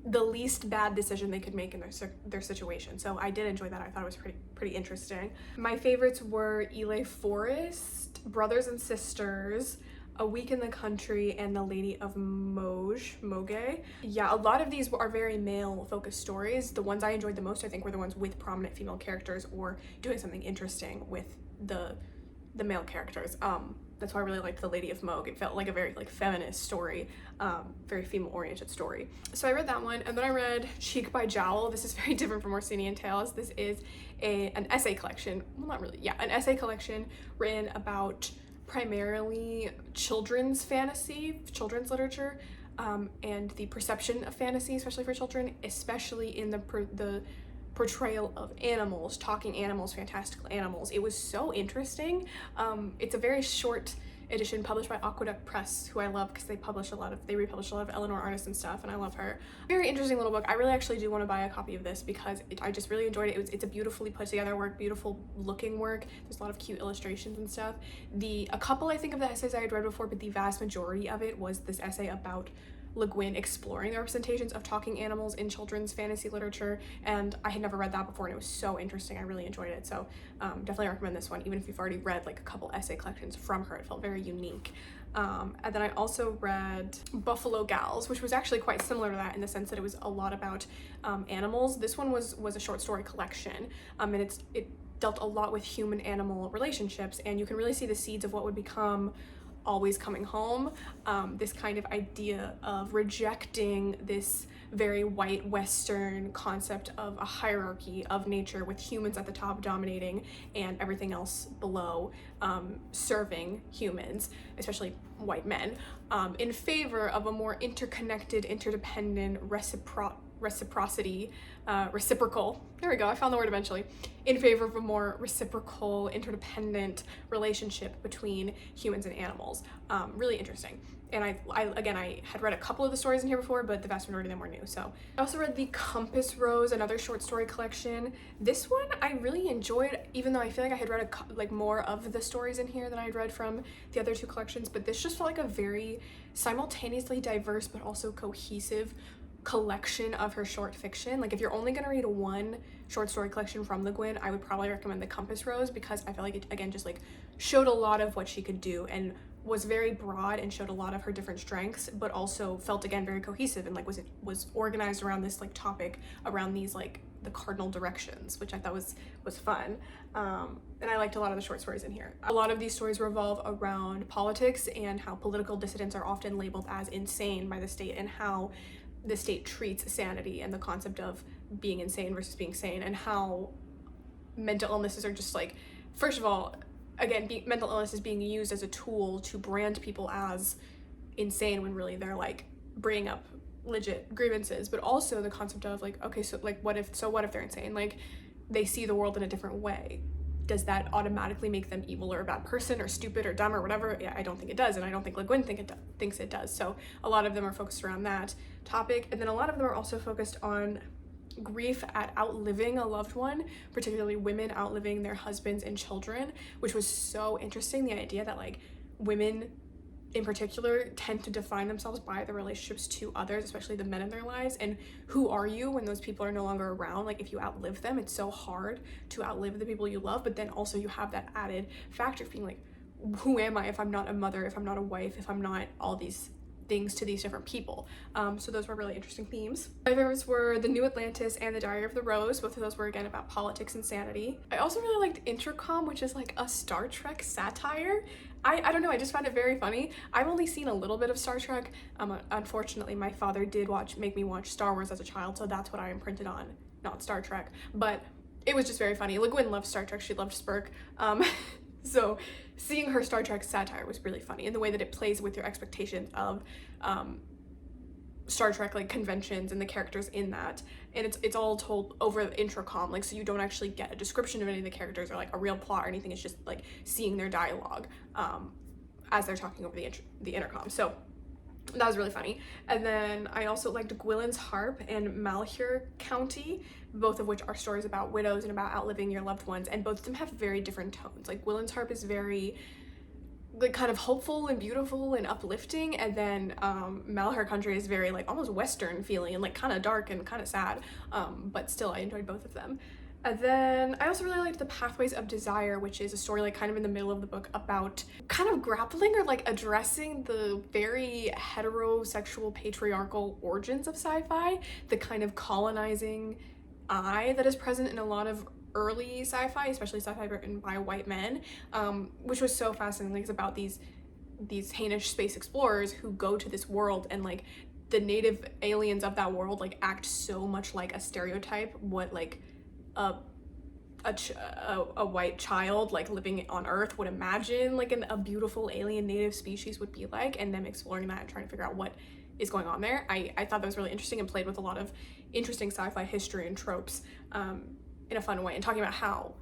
the least bad decision they could make in their situation. So I did enjoy that. I thought it was pretty interesting. My favorites were Ely Forest, Brothers and Sisters, A Week in the Country, and The Lady of Moge. Yeah, a lot of these are very male focused stories. The ones I enjoyed the most, I think, were the ones with prominent female characters or doing something interesting with the male characters. That's why I really liked The Lady of Moge. It felt like a very like feminist story, very female oriented story. So I read that one, and then I read Cheek by Jowl. This is very different from Orsinian Tales. This is an essay collection. Well, not really. Yeah, an essay collection written about primarily children's fantasy, children's literature, and the perception of fantasy, especially for children, especially in the portrayal of animals, talking animals, fantastical animals. It was so interesting. It's a very short edition published by Aqueduct Press, who I love because they republish a lot of Eleanor Arnason stuff, and I love her. Very interesting little book. I really actually do want to buy a copy of this because I just really enjoyed it. It's a beautifully put together work, beautiful looking work. There's a lot of cute illustrations and stuff. A couple, I think, of the essays I had read before, but the vast majority of it was this essay about Le Guin exploring the representations of talking animals in children's fantasy literature, and I had never read that before, and it was so interesting. I really enjoyed it, so definitely recommend this one, even if you've already read like a couple essay collections from her. It felt very unique. And then I also read Buffalo Gals, which was actually quite similar to that in the sense that it was a lot about animals. This one was a short story collection, and it dealt a lot with human-animal relationships, and you can really see the seeds of what would become Always Coming Home, this kind of idea of rejecting this very white Western concept of a hierarchy of nature with humans at the top dominating and everything else below serving humans, especially white men, in favor of a more interconnected, interdependent, reciprocal, there we go, I found the word eventually, in favor of a more reciprocal, interdependent relationship between humans and animals. Really interesting. And I had read a couple of the stories in here before, but the vast majority of them were new. So I also read The Compass Rose, another short story collection. This one I really enjoyed, even though I feel like I had read more of the stories in here than I had read from the other two collections, but this just felt like a very simultaneously diverse but also cohesive collection of her short fiction. Like, if you're only going to read one short story collection from Le Guin, I would probably recommend The Compass Rose, because I feel like it again just like showed a lot of what she could do and was very broad and showed a lot of her different strengths, but also felt again very cohesive and like was organized around this like topic, around these like the cardinal directions, which I thought was fun. And I liked a lot of the short stories in here. A lot of these stories revolve around politics and how political dissidents are often labeled as insane by the state, and how the state treats sanity and the concept of being insane versus being sane, and how mental illnesses are just like, first of all, again, mental illness is being used as a tool to brand people as insane when really they're like bringing up legit grievances, but also the concept of like, okay, so like what if they're insane? Like, they see the world in a different way. Does that automatically make them evil or a bad person or stupid or dumb or whatever? Yeah, I don't think it does, and I don't think Le Guin thinks it does. So a lot of them are focused around that topic, and then a lot of them are also focused on grief at outliving a loved one, particularly women outliving their husbands and children, which was so interesting. The idea that like women in particular tend to define themselves by their relationships to others, especially the men in their lives, and who are you when those people are no longer around? Like, if you outlive them, it's so hard to outlive the people you love, but then also you have that added factor of being like, who am I if I'm not a mother, if I'm not a wife, if I'm not all these things to these different people? So those were really interesting themes. My favorites were The New Atlantis and The Diary of the Rose. Both of those were again about politics and sanity. I also really liked Intercom, which is like a Star Trek satire. I don't know, I just found it very funny. I've only seen a little bit of Star Trek. Unfortunately, my father did make me watch Star Wars as a child, so that's what I imprinted on, not Star Trek. But it was just very funny. Le Guin loved Star Trek, she loved Spirk. So seeing her Star Trek satire was really funny, and the way that it plays with your expectations of Star Trek like conventions and the characters in that, and it's all told over the intercom, like, so you don't actually get a description of any of the characters or like a real plot or anything. It's just like seeing their dialogue as they're talking over the intercom. So that was really funny. And then I also liked Gwilyn's Harp and Malheur County, both of which are stories about widows and about outliving your loved ones, and both of them have very different tones. Like, Gwilyn's Harp is very like kind of hopeful and beautiful and uplifting, and then Malheur Country is very like almost Western feeling and like kind of dark and kind of sad, but still I enjoyed both of them. And then I also really liked The Pathways of Desire, which is a story like kind of in the middle of the book about kind of grappling or like addressing the very heterosexual patriarchal origins of sci-fi, the kind of colonizing eye that is present in a lot of early sci-fi, especially sci-fi written by white men, which was so fascinating. Like, it's about these Hainish space explorers who go to this world, and like the native aliens of that world like act so much like a stereotype what like a white child like living on Earth would imagine like a beautiful alien native species would be like, and them exploring that and trying to figure out what is going on there. I thought that was really interesting and played with a lot of interesting sci-fi history and tropes in a fun way, and talking about how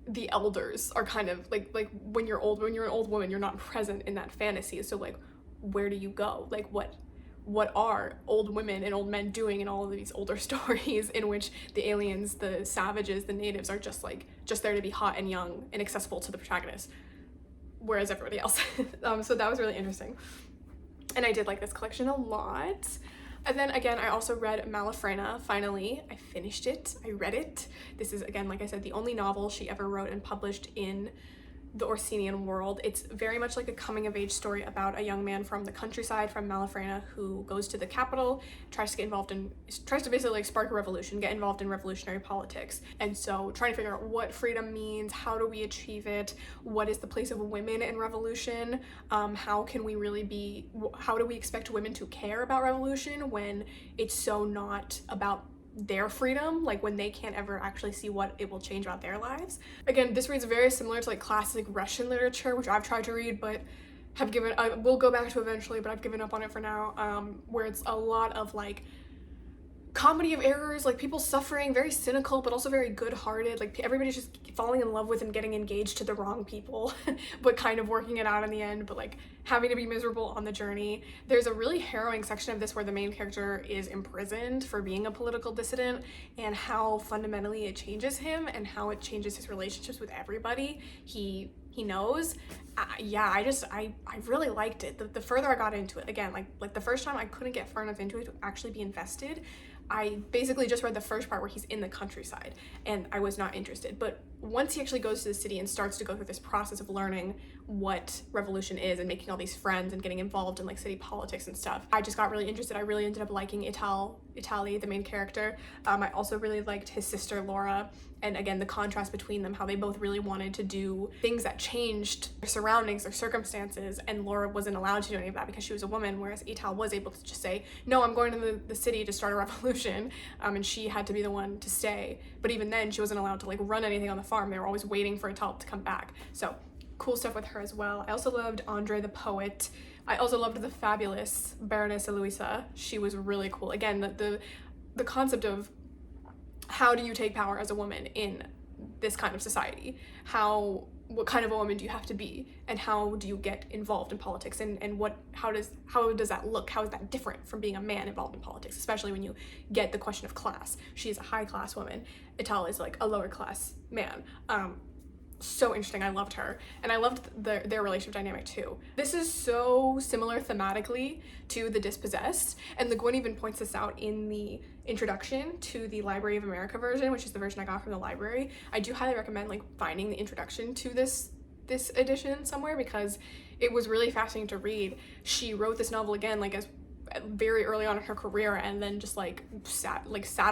the elders are kind of like when you're an old woman, you're not present in that fantasy, so like where do you go? Like what are old women and old men doing in all of these older stories in which the aliens, the savages, the natives are just there to be hot and young and accessible to the protagonist, whereas everybody else. So that was really interesting, and I did like this collection a lot. And then again, I also read Malafrena. Finally, I finished it. I read it. This is, again, like I said, the only novel she ever wrote and published in the Orsinian world. It's very much like a coming-of-age story about a young man from the countryside, from Malafrena, who goes to the capital, tries to basically like spark a revolution, get involved in revolutionary politics. And so trying to figure out what freedom means, how do we achieve it, what is the place of women in revolution, how do we expect women to care about revolution when it's so not about their freedom, like when they can't ever actually see what it will change about their lives. Again, this reads very similar to like classic Russian literature, which I've tried to read but I will go back to eventually, but I've given up on it for now, where it's a lot of like comedy of errors, like people suffering, very cynical but also very good-hearted, like everybody's just falling in love with and getting engaged to the wrong people but kind of working it out in the end, but like having to be miserable on the journey. There's a really harrowing section of this where the main character is imprisoned for being a political dissident, and how fundamentally it changes him and how it changes his relationships with everybody he knows. I really liked it. The further I got into it, again, like the first time I couldn't get far enough into it to actually be invested. I basically just read the first part where he's in the countryside and I was not interested. But once he actually goes to the city and starts to go through this process of learning what revolution is and making all these friends and getting involved in like city politics and stuff, I just got really interested. I really ended up liking Itali, the main character. I also really liked his sister Laura, and again the contrast between them, how they both really wanted to do things that changed their surroundings, their circumstances, and Laura wasn't allowed to do any of that because she was a woman, whereas Ital was able to just say, no, I'm going to the city to start a revolution, and she had to be the one to stay. But even then she wasn't allowed to like run anything on the farm. They were always waiting for Ital to come back. So cool stuff with her as well. I also loved Andre the poet. I also loved the fabulous Baroness Eloisa. She was really cool. Again, the concept of how do you take power as a woman in this kind of society? What kind of a woman do you have to be, and how do you get involved in politics, and how does that look? How is that different from being a man involved in politics, especially when you get the question of class? She is a high class woman. Ital is like a lower class man. So interesting. I loved her, and I loved their relationship dynamic too. This is so similar thematically to The Dispossessed, and Le Guin even points this out in the introduction to the Library of America version, which is the version I got from the library. I do highly recommend like finding the introduction to this edition somewhere, because it was really fascinating to read. She wrote this novel again like as very early on in her career, and then just sat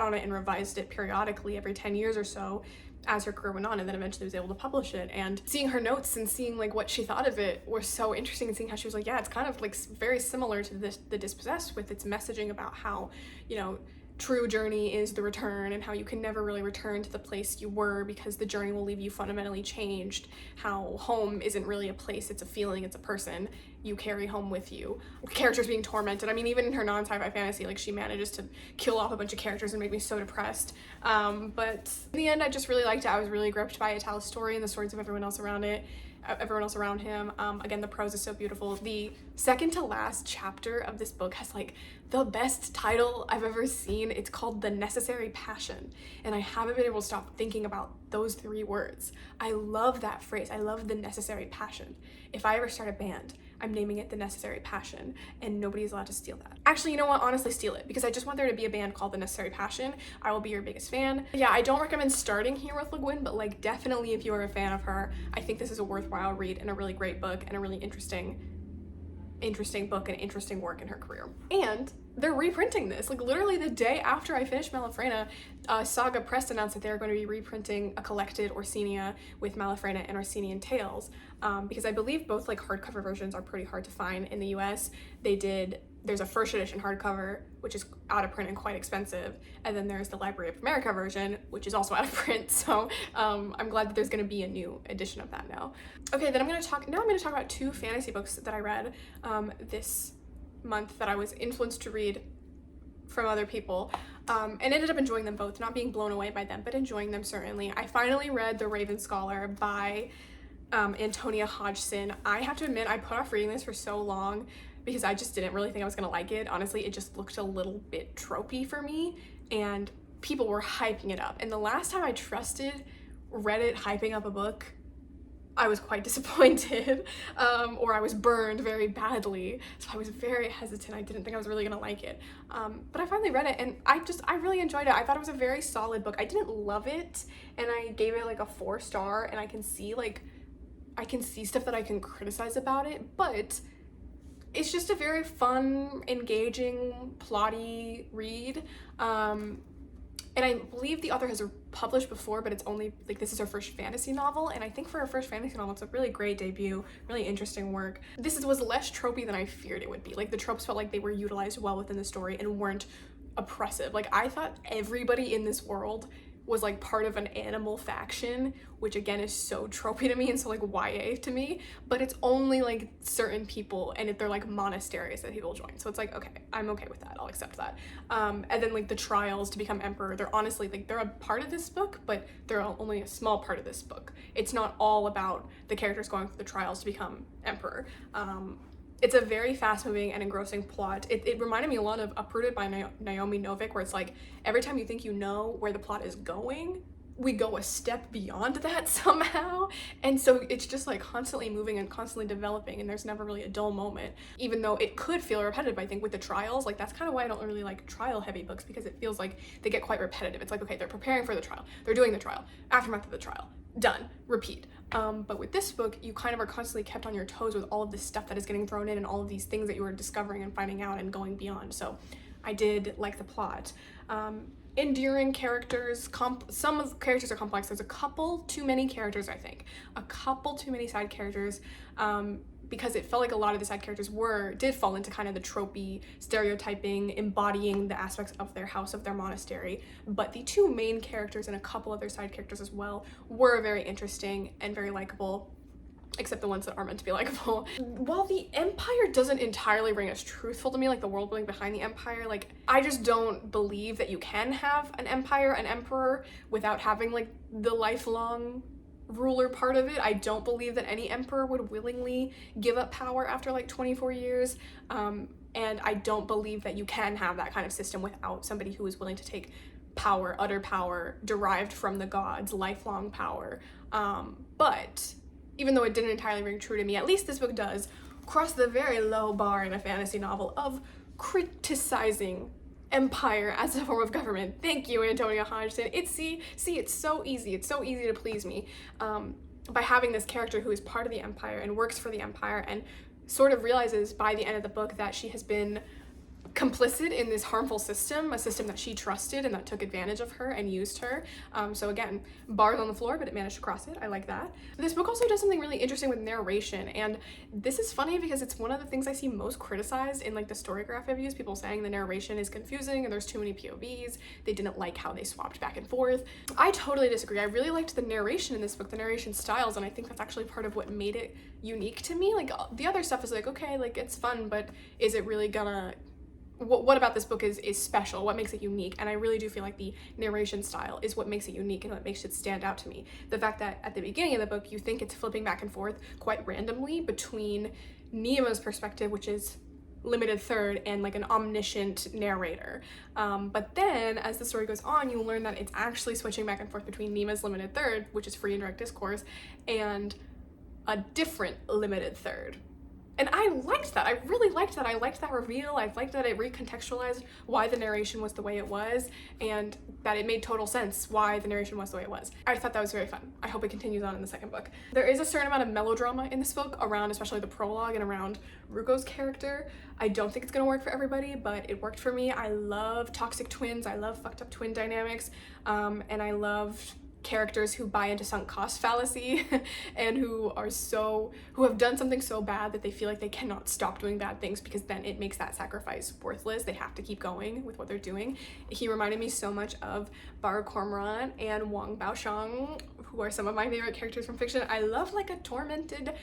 on it and revised it periodically every 10 years or so as her career went on, and then eventually was able to publish it. And seeing her notes and seeing like what she thought of it was so interesting, and seeing how she was like, yeah, it's kind of like very similar to The Dispossessed, with its messaging about how, you know, true journey is the return, and how you can never really return to the place you were because the journey will leave you fundamentally changed. How home isn't really a place, it's a feeling, it's a person you carry home with you. Characters being tormented. I mean, even in her non-sci-fi fantasy, like she manages to kill off a bunch of characters and make me so depressed. But in the end, I just really liked it. I was really gripped by Ital's story and the stories of everyone else around him. Again, the prose is so beautiful. The second to last chapter of this book has like the best title I've ever seen. It's called The Necessary Passion, and I haven't been able to stop thinking about those 3 words. I love that phrase. I love the necessary passion. If I ever start a band, I'm naming it The Necessary Passion, and nobody's allowed to steal that. Actually, you know what? Honestly, steal it, because I just want there to be a band called The Necessary Passion. I will be your biggest fan. Yeah, I don't recommend starting here with Le Guin, but like definitely if you're a fan of her, I think this is a worthwhile read and a really great book and a really interesting book and interesting work in her career. And they're reprinting this. Like literally the day after I finished Malafrena, Saga Press announced that they're going to be reprinting a collected Orsenia with Malafrena and Orsinian Tales, because I believe both like hardcover versions are pretty hard to find in the US. There's a first edition hardcover, which is out of print and quite expensive, and then there's the Library of America version, which is also out of print. So I'm glad that there's going to be a new edition of that now. Okay, then I'm going to talk about 2 fantasy books that I read this month that I was influenced to read from other people, and ended up enjoying them both, not being blown away by them, but enjoying them certainly. I finally read The Raven Scholar by Antonia Hodgson. I have to admit, I put off reading this for so long because I just didn't really think I was gonna like it. Honestly, it just looked a little bit tropey for me, and people were hyping it up. And the last time I trusted Reddit hyping up a book, I was quite disappointed, or I was burned very badly. So I was very hesitant. I didn't think I was really gonna like it. But I finally read it, and I really enjoyed it. I thought it was a very solid book. I didn't love it, and I gave it like a 4-star, and I can see stuff that I can criticize about it, but it's just a very fun, engaging, plotty read. And I believe the author has published before, but it's only, like, this is her first fantasy novel, and I think for her first fantasy novel, it's a really great debut, really interesting work. This was less tropey than I feared it would be. Like, the tropes felt like they were utilized well within the story and weren't oppressive. Like, I thought everybody in this world was like part of an animal faction, which again is so tropey to me and so like YA to me, but it's only like certain people, and if they're like monasteries that people join. So it's like, okay, I'm okay with that, I'll accept that. And then like the trials to become emperor, they're honestly like, they're a part of this book, but they're only a small part of this book. It's not all about the characters going through the trials to become emperor. It's a very fast-moving and engrossing plot. It reminded me a lot of Uprooted by Naomi Novik, where it's like, every time you think you know where the plot is going, we go a step beyond that somehow. And so it's just like constantly moving and constantly developing, and there's never really a dull moment, even though it could feel repetitive. I think with the trials, like that's kind of why I don't really like trial-heavy books, because it feels like they get quite repetitive. It's like, okay, they're preparing for the trial, they're doing the trial, aftermath of the trial, done, repeat. But with this book, you kind of are constantly kept on your toes with all of this stuff that is getting thrown in and all of these things that you are discovering and finding out and going beyond. So I did like the plot. Endearing characters, some of the characters are complex. There's a couple too many characters, I think. A couple too many side characters, because it felt like a lot of the side characters did fall into kind of the tropey stereotyping, embodying the aspects of their house, of their monastery. But the 2 main characters and a couple other side characters as well were very interesting and very likable, except the ones that are meant to be likable. While the Empire doesn't entirely ring as truthful to me, like the world building behind the Empire, like I just don't believe that you can have an empire, an emperor, without having like the lifelong ruler part of it. I don't believe that any emperor would willingly give up power after like 24 years. And I don't believe that you can have that kind of system without somebody who is willing to take power, utter power, derived from the gods, lifelong power. But even though it didn't entirely ring true to me, at least this book does cross the very low bar in a fantasy novel of criticizing empire as a form of government. Thank you, Antonia Hodgson. It's so easy. It's so easy to please me by having this character who is part of the empire and works for the empire, and sort of realizes by the end of the book that she has been complicit in this harmful system, a system that she trusted and that took advantage of her and used her. So again, bars on the floor, but it managed to cross it. I like that. This book also does something really interesting with narration, and this is funny because it's one of the things I see most criticized in like the Storygraph reviews, people saying the narration is confusing and there's too many POVs. They didn't like how they swapped back and forth. I totally disagree. I really liked the narration in this book, the narration styles, and I think that's actually part of what made it unique to me. Like the other stuff is like, okay, like it's fun, but is it really gonna, what about this book is special? What makes it unique? And I really do feel like the narration style is what makes it unique and what makes it stand out to me. The fact that at the beginning of the book, you think it's flipping back and forth quite randomly between Nima's perspective, which is limited third, and like an omniscient narrator. But then as the story goes on, you learn that it's actually switching back and forth between Nima's limited third, which is free and direct discourse, and a different limited third. And I liked that. I really liked that. I liked that reveal. I liked that it recontextualized why the narration was the way it was, and that it made total sense why the narration was the way it was. I thought that was very fun. I hope it continues on in the second book. There is a certain amount of melodrama in this book around especially the prologue and around Ruko's character. I don't think it's gonna work for everybody, but it worked for me. I love toxic twins. I love fucked up twin dynamics, and I love characters who buy into sunk cost fallacy and who have done something so bad that they feel like they cannot stop doing bad things, because then it makes that sacrifice worthless. They have to keep going with what they're doing. He reminded me so much of Bar Cormorant and Wang Baoshang, who are some of my favorite characters from fiction. I love like a tormented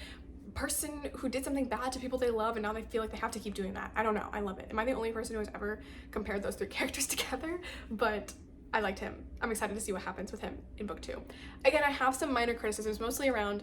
person who did something bad to people they love and now they feel like they have to keep doing that. I don't know, I love it. Am I the only person who has ever compared those three characters together? But I liked him. I'm excited to see what happens with him in book 2. Again, I have some minor criticisms, mostly around,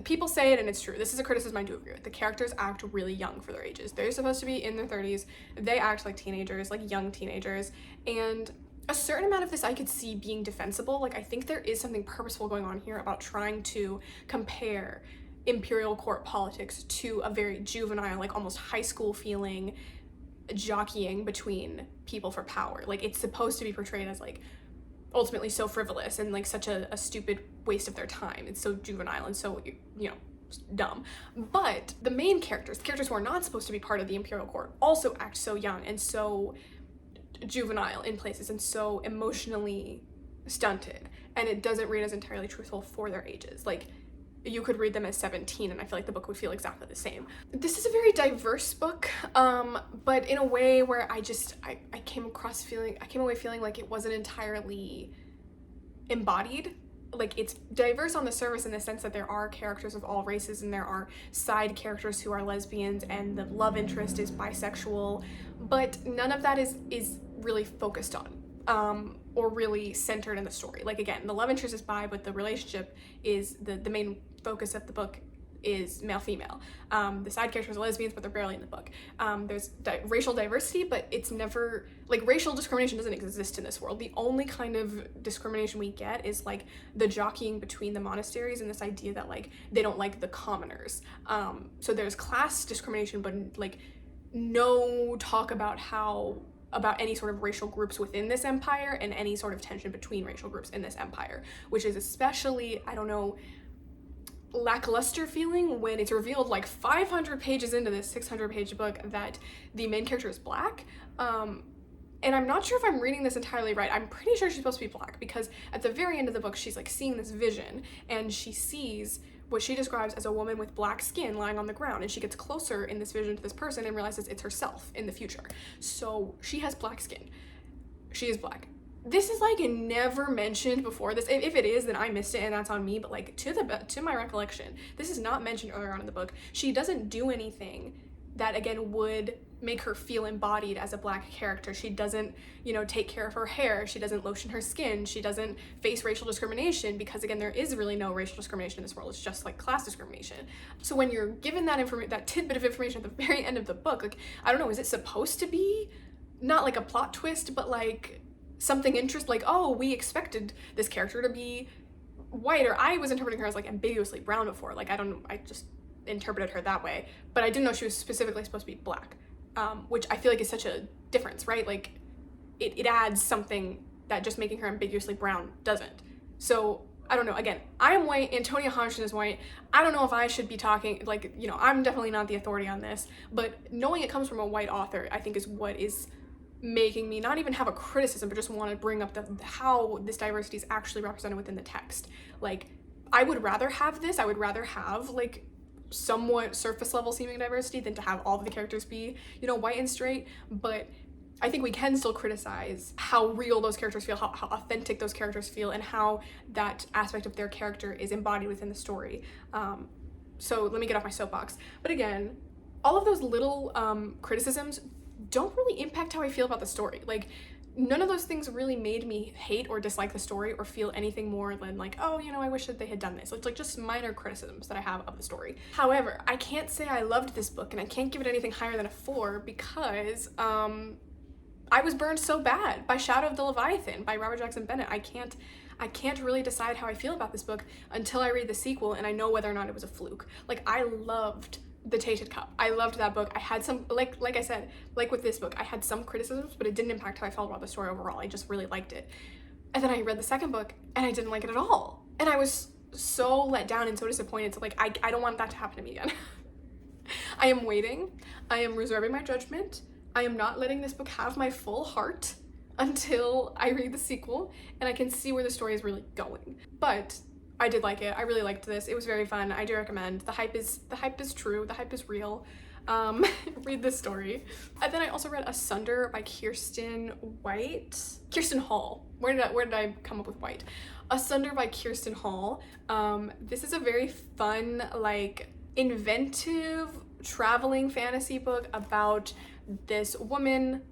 people say it and it's true. This is a criticism I do agree with. The characters act really young for their ages. They're supposed to be in their 30s. They act like teenagers, like young teenagers. And a certain amount of this I could see being defensible. Like, I think there is something purposeful going on here about trying to compare imperial court politics to a very juvenile, like almost high school feeling jockeying between people for power. Like, it's supposed to be portrayed as like ultimately so frivolous and like such a stupid waste of their time. It's so juvenile and so, you know, dumb. But the main characters, the characters who are not supposed to be part of the imperial court, also act so young and so juvenile in places and so emotionally stunted, and it doesn't read as entirely truthful for their ages. Like, you could read them as 17 and I feel like the book would feel exactly the same. This is a very diverse book, but in a way where I came away feeling like it wasn't entirely embodied. Like, it's diverse on the surface in the sense that there are characters of all races and there are side characters who are lesbians and the love interest is bisexual, but none of that is really focused on or really centered in the story. Like, again, the love interest is bi, but the relationship is the main focus of the book is male-female. The side characters are lesbians, but they're barely in the book. There's racial diversity, but it's never, like, racial discrimination doesn't exist in this world. The only kind of discrimination we get is like the jockeying between the monasteries and this idea that like they don't like the commoners. So there's class discrimination, but like no talk about any sort of racial groups within this empire and any sort of tension between racial groups in this empire, which is especially, I don't know, lackluster feeling when it's revealed like 500 pages into this 600-page book that the main character is black. And I'm not sure if I'm reading this entirely right. I'm pretty sure she's supposed to be black, because at the very end of the book she's like seeing this vision and she sees what she describes as a woman with black skin lying on the ground, and she gets closer in this vision to this person and realizes it's herself in the future. So she has black skin. She is black. This is like never mentioned before. This, if it is, then I missed it and that's on me, but like to my recollection, this is not mentioned earlier on in the book. She doesn't do anything that again would make her feel embodied as a black character. She doesn't, you know, take care of her hair. She doesn't lotion her skin. She doesn't face racial discrimination, because again, there is really no racial discrimination in this world. It's just like class discrimination. So when you're given that tidbit of information at the very end of the book, like, I don't know, is it supposed to be not like a plot twist, but like something interesting, like, oh, we expected this character to be white, or I was interpreting her as like ambiguously brown before. Like, I just interpreted her that way, but I didn't know she was specifically supposed to be black, which I feel like is such a difference, right? Like, it adds something that just making her ambiguously brown doesn't. So I don't know, again, I am white, Antonia Hodgson is white. I don't know if I should be talking, like, you know, I'm definitely not the authority on this, but knowing it comes from a white author, I think is what is making me not even have a criticism, but just want to bring up how this diversity is actually represented within the text. Like, I would rather have this, I would rather have like somewhat surface level seeming diversity than to have all of the characters be, you know, white and straight. But I think we can still criticize how real those characters feel, how authentic those characters feel, and how that aspect of their character is embodied within the story. So let me get off my soapbox. But again, all of those little criticisms don't really impact how I feel about the story. Like, none of those things really made me hate or dislike the story or feel anything more than like, oh, you know, I wish that they had done this. It's like just minor criticisms that I have of the story. However, I can't say I loved this book, and I can't give it anything higher than a 4 because I was burned so bad by Shadow of the Leviathan by Robert Jackson Bennett. I can't really decide how I feel about this book until I read the sequel and I know whether or not it was a fluke. Like, I loved The Tainted Cup. I loved that book. I had some, like I said, like with this book, I had some criticisms, but it didn't impact how I felt about the story overall. I just really liked it. And then I read the second book and I didn't like it at all. And I was so let down and so disappointed. So like, I don't want that to happen to me again. I am waiting. I am reserving my judgment. I am not letting this book have my full heart until I read the sequel and I can see where the story is really going. But I did like it. I really liked this. It was very fun. I do recommend. The hype is true. The hype is real. Read this story. And then I also read Asunder by Kirsten Hall. Where did I come up with White? Asunder by Kirsten Hall. This is a very fun, like, inventive traveling fantasy book about this woman,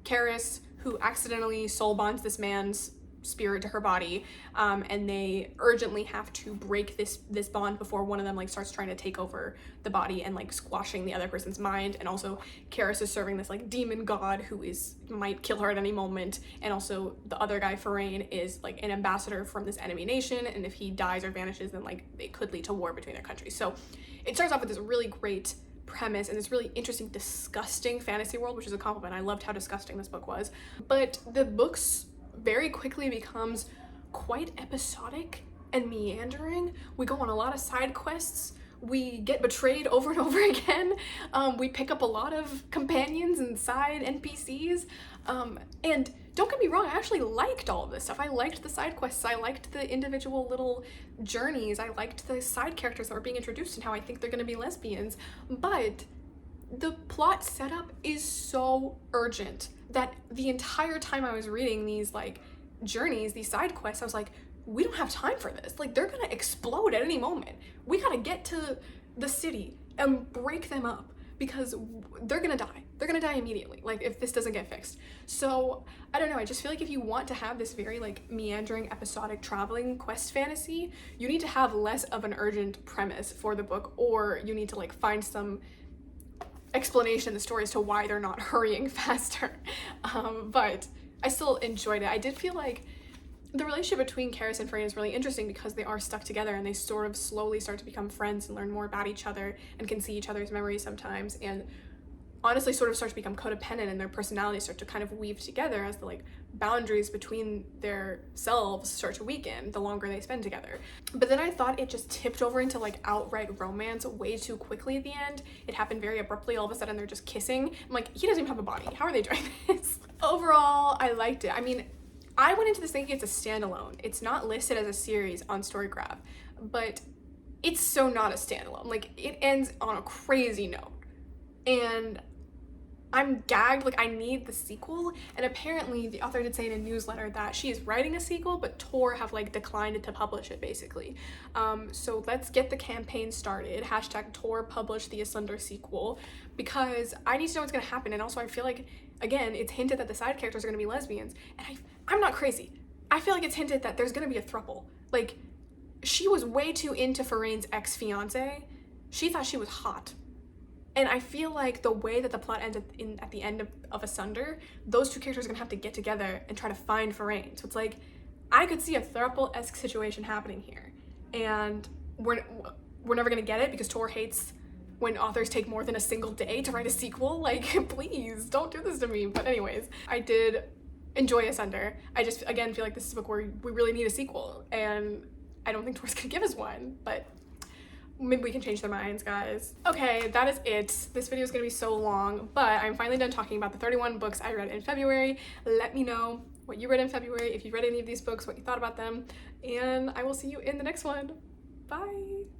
Karis, who accidentally soul bonds this man's spirit to her body, and they urgently have to break this bond before one of them like starts trying to take over the body and like squashing the other person's mind. And also Karis is serving this like demon god who might kill her at any moment, and also the other guy, Farain, is like an ambassador from this enemy nation, and if he dies or vanishes, then like it could lead to war between their countries. So it starts off with this really great premise and this really interesting, disgusting fantasy world, which is a compliment. I loved how disgusting this book was. But the book's very quickly becomes quite episodic and meandering. We go on a lot of side quests. We get betrayed over and over again. We pick up a lot of companions and side NPCs. And don't get me wrong, I actually liked all of this stuff. I liked the side quests. I liked the individual little journeys. I liked the side characters that were being introduced and how I think they're gonna be lesbians. But the plot setup is so urgent that the entire time I was reading these like journeys, these side quests, I was like, we don't have time for this. Like, they're gonna explode at any moment. We gotta get to the city and break them up because they're gonna die. They're gonna die immediately, like, if this doesn't get fixed. So I don't know, I just feel like if you want to have this very like meandering episodic traveling quest fantasy, you need to have less of an urgent premise for the book, or you need to like find some explanation in the story as to why they're not hurrying faster. But I still enjoyed it. I did feel like the relationship between Karis and Farain is really interesting because they are stuck together and they sort of slowly start to become friends and learn more about each other and can see each other's memories sometimes, and honestly sort of start to become codependent, and their personalities start to kind of weave together as the like boundaries between their selves start to weaken the longer they spend together. But then I thought it just tipped over into like outright romance way too quickly at the end. It happened very abruptly. All of a sudden they're just kissing. I'm like, he doesn't even have a body. How are they doing this? Overall, I liked it. I mean, I went into this thinking it's a standalone. It's not listed as a series on Storygraph, but it's so not a standalone. Like, it ends on a crazy note. And I'm gagged, like I need the sequel. And apparently the author did say in a newsletter that she is writing a sequel, but Tor have like declined to publish it basically. So let's get the campaign started. Hashtag Tor publish the Asunder sequel, because I need to know what's gonna happen. And also I feel like, again, it's hinted that the side characters are gonna be lesbians. And I'm not crazy. I feel like it's hinted that there's gonna be a throuple. Like, she was way too into Farain's ex-fiance. She thought she was hot. And I feel like the way that the plot ends at the end of Asunder, those two characters are gonna have to get together and try to find Farain. So it's like, I could see a throuple-esque situation happening here. And we're never gonna get it because Tor hates when authors take more than a single day to write a sequel. Like, please, don't do this to me. But anyways, I did enjoy Asunder. I just, again, feel like this is a book where we really need a sequel. And I don't think Tor's gonna give us one, but maybe we can change their minds, guys. Okay, that is it. This video is gonna be so long, but I'm finally done talking about the 31 books I read in February. Let me know what you read in February, if you read any of these books, what you thought about them, and I will see you in the next one. Bye.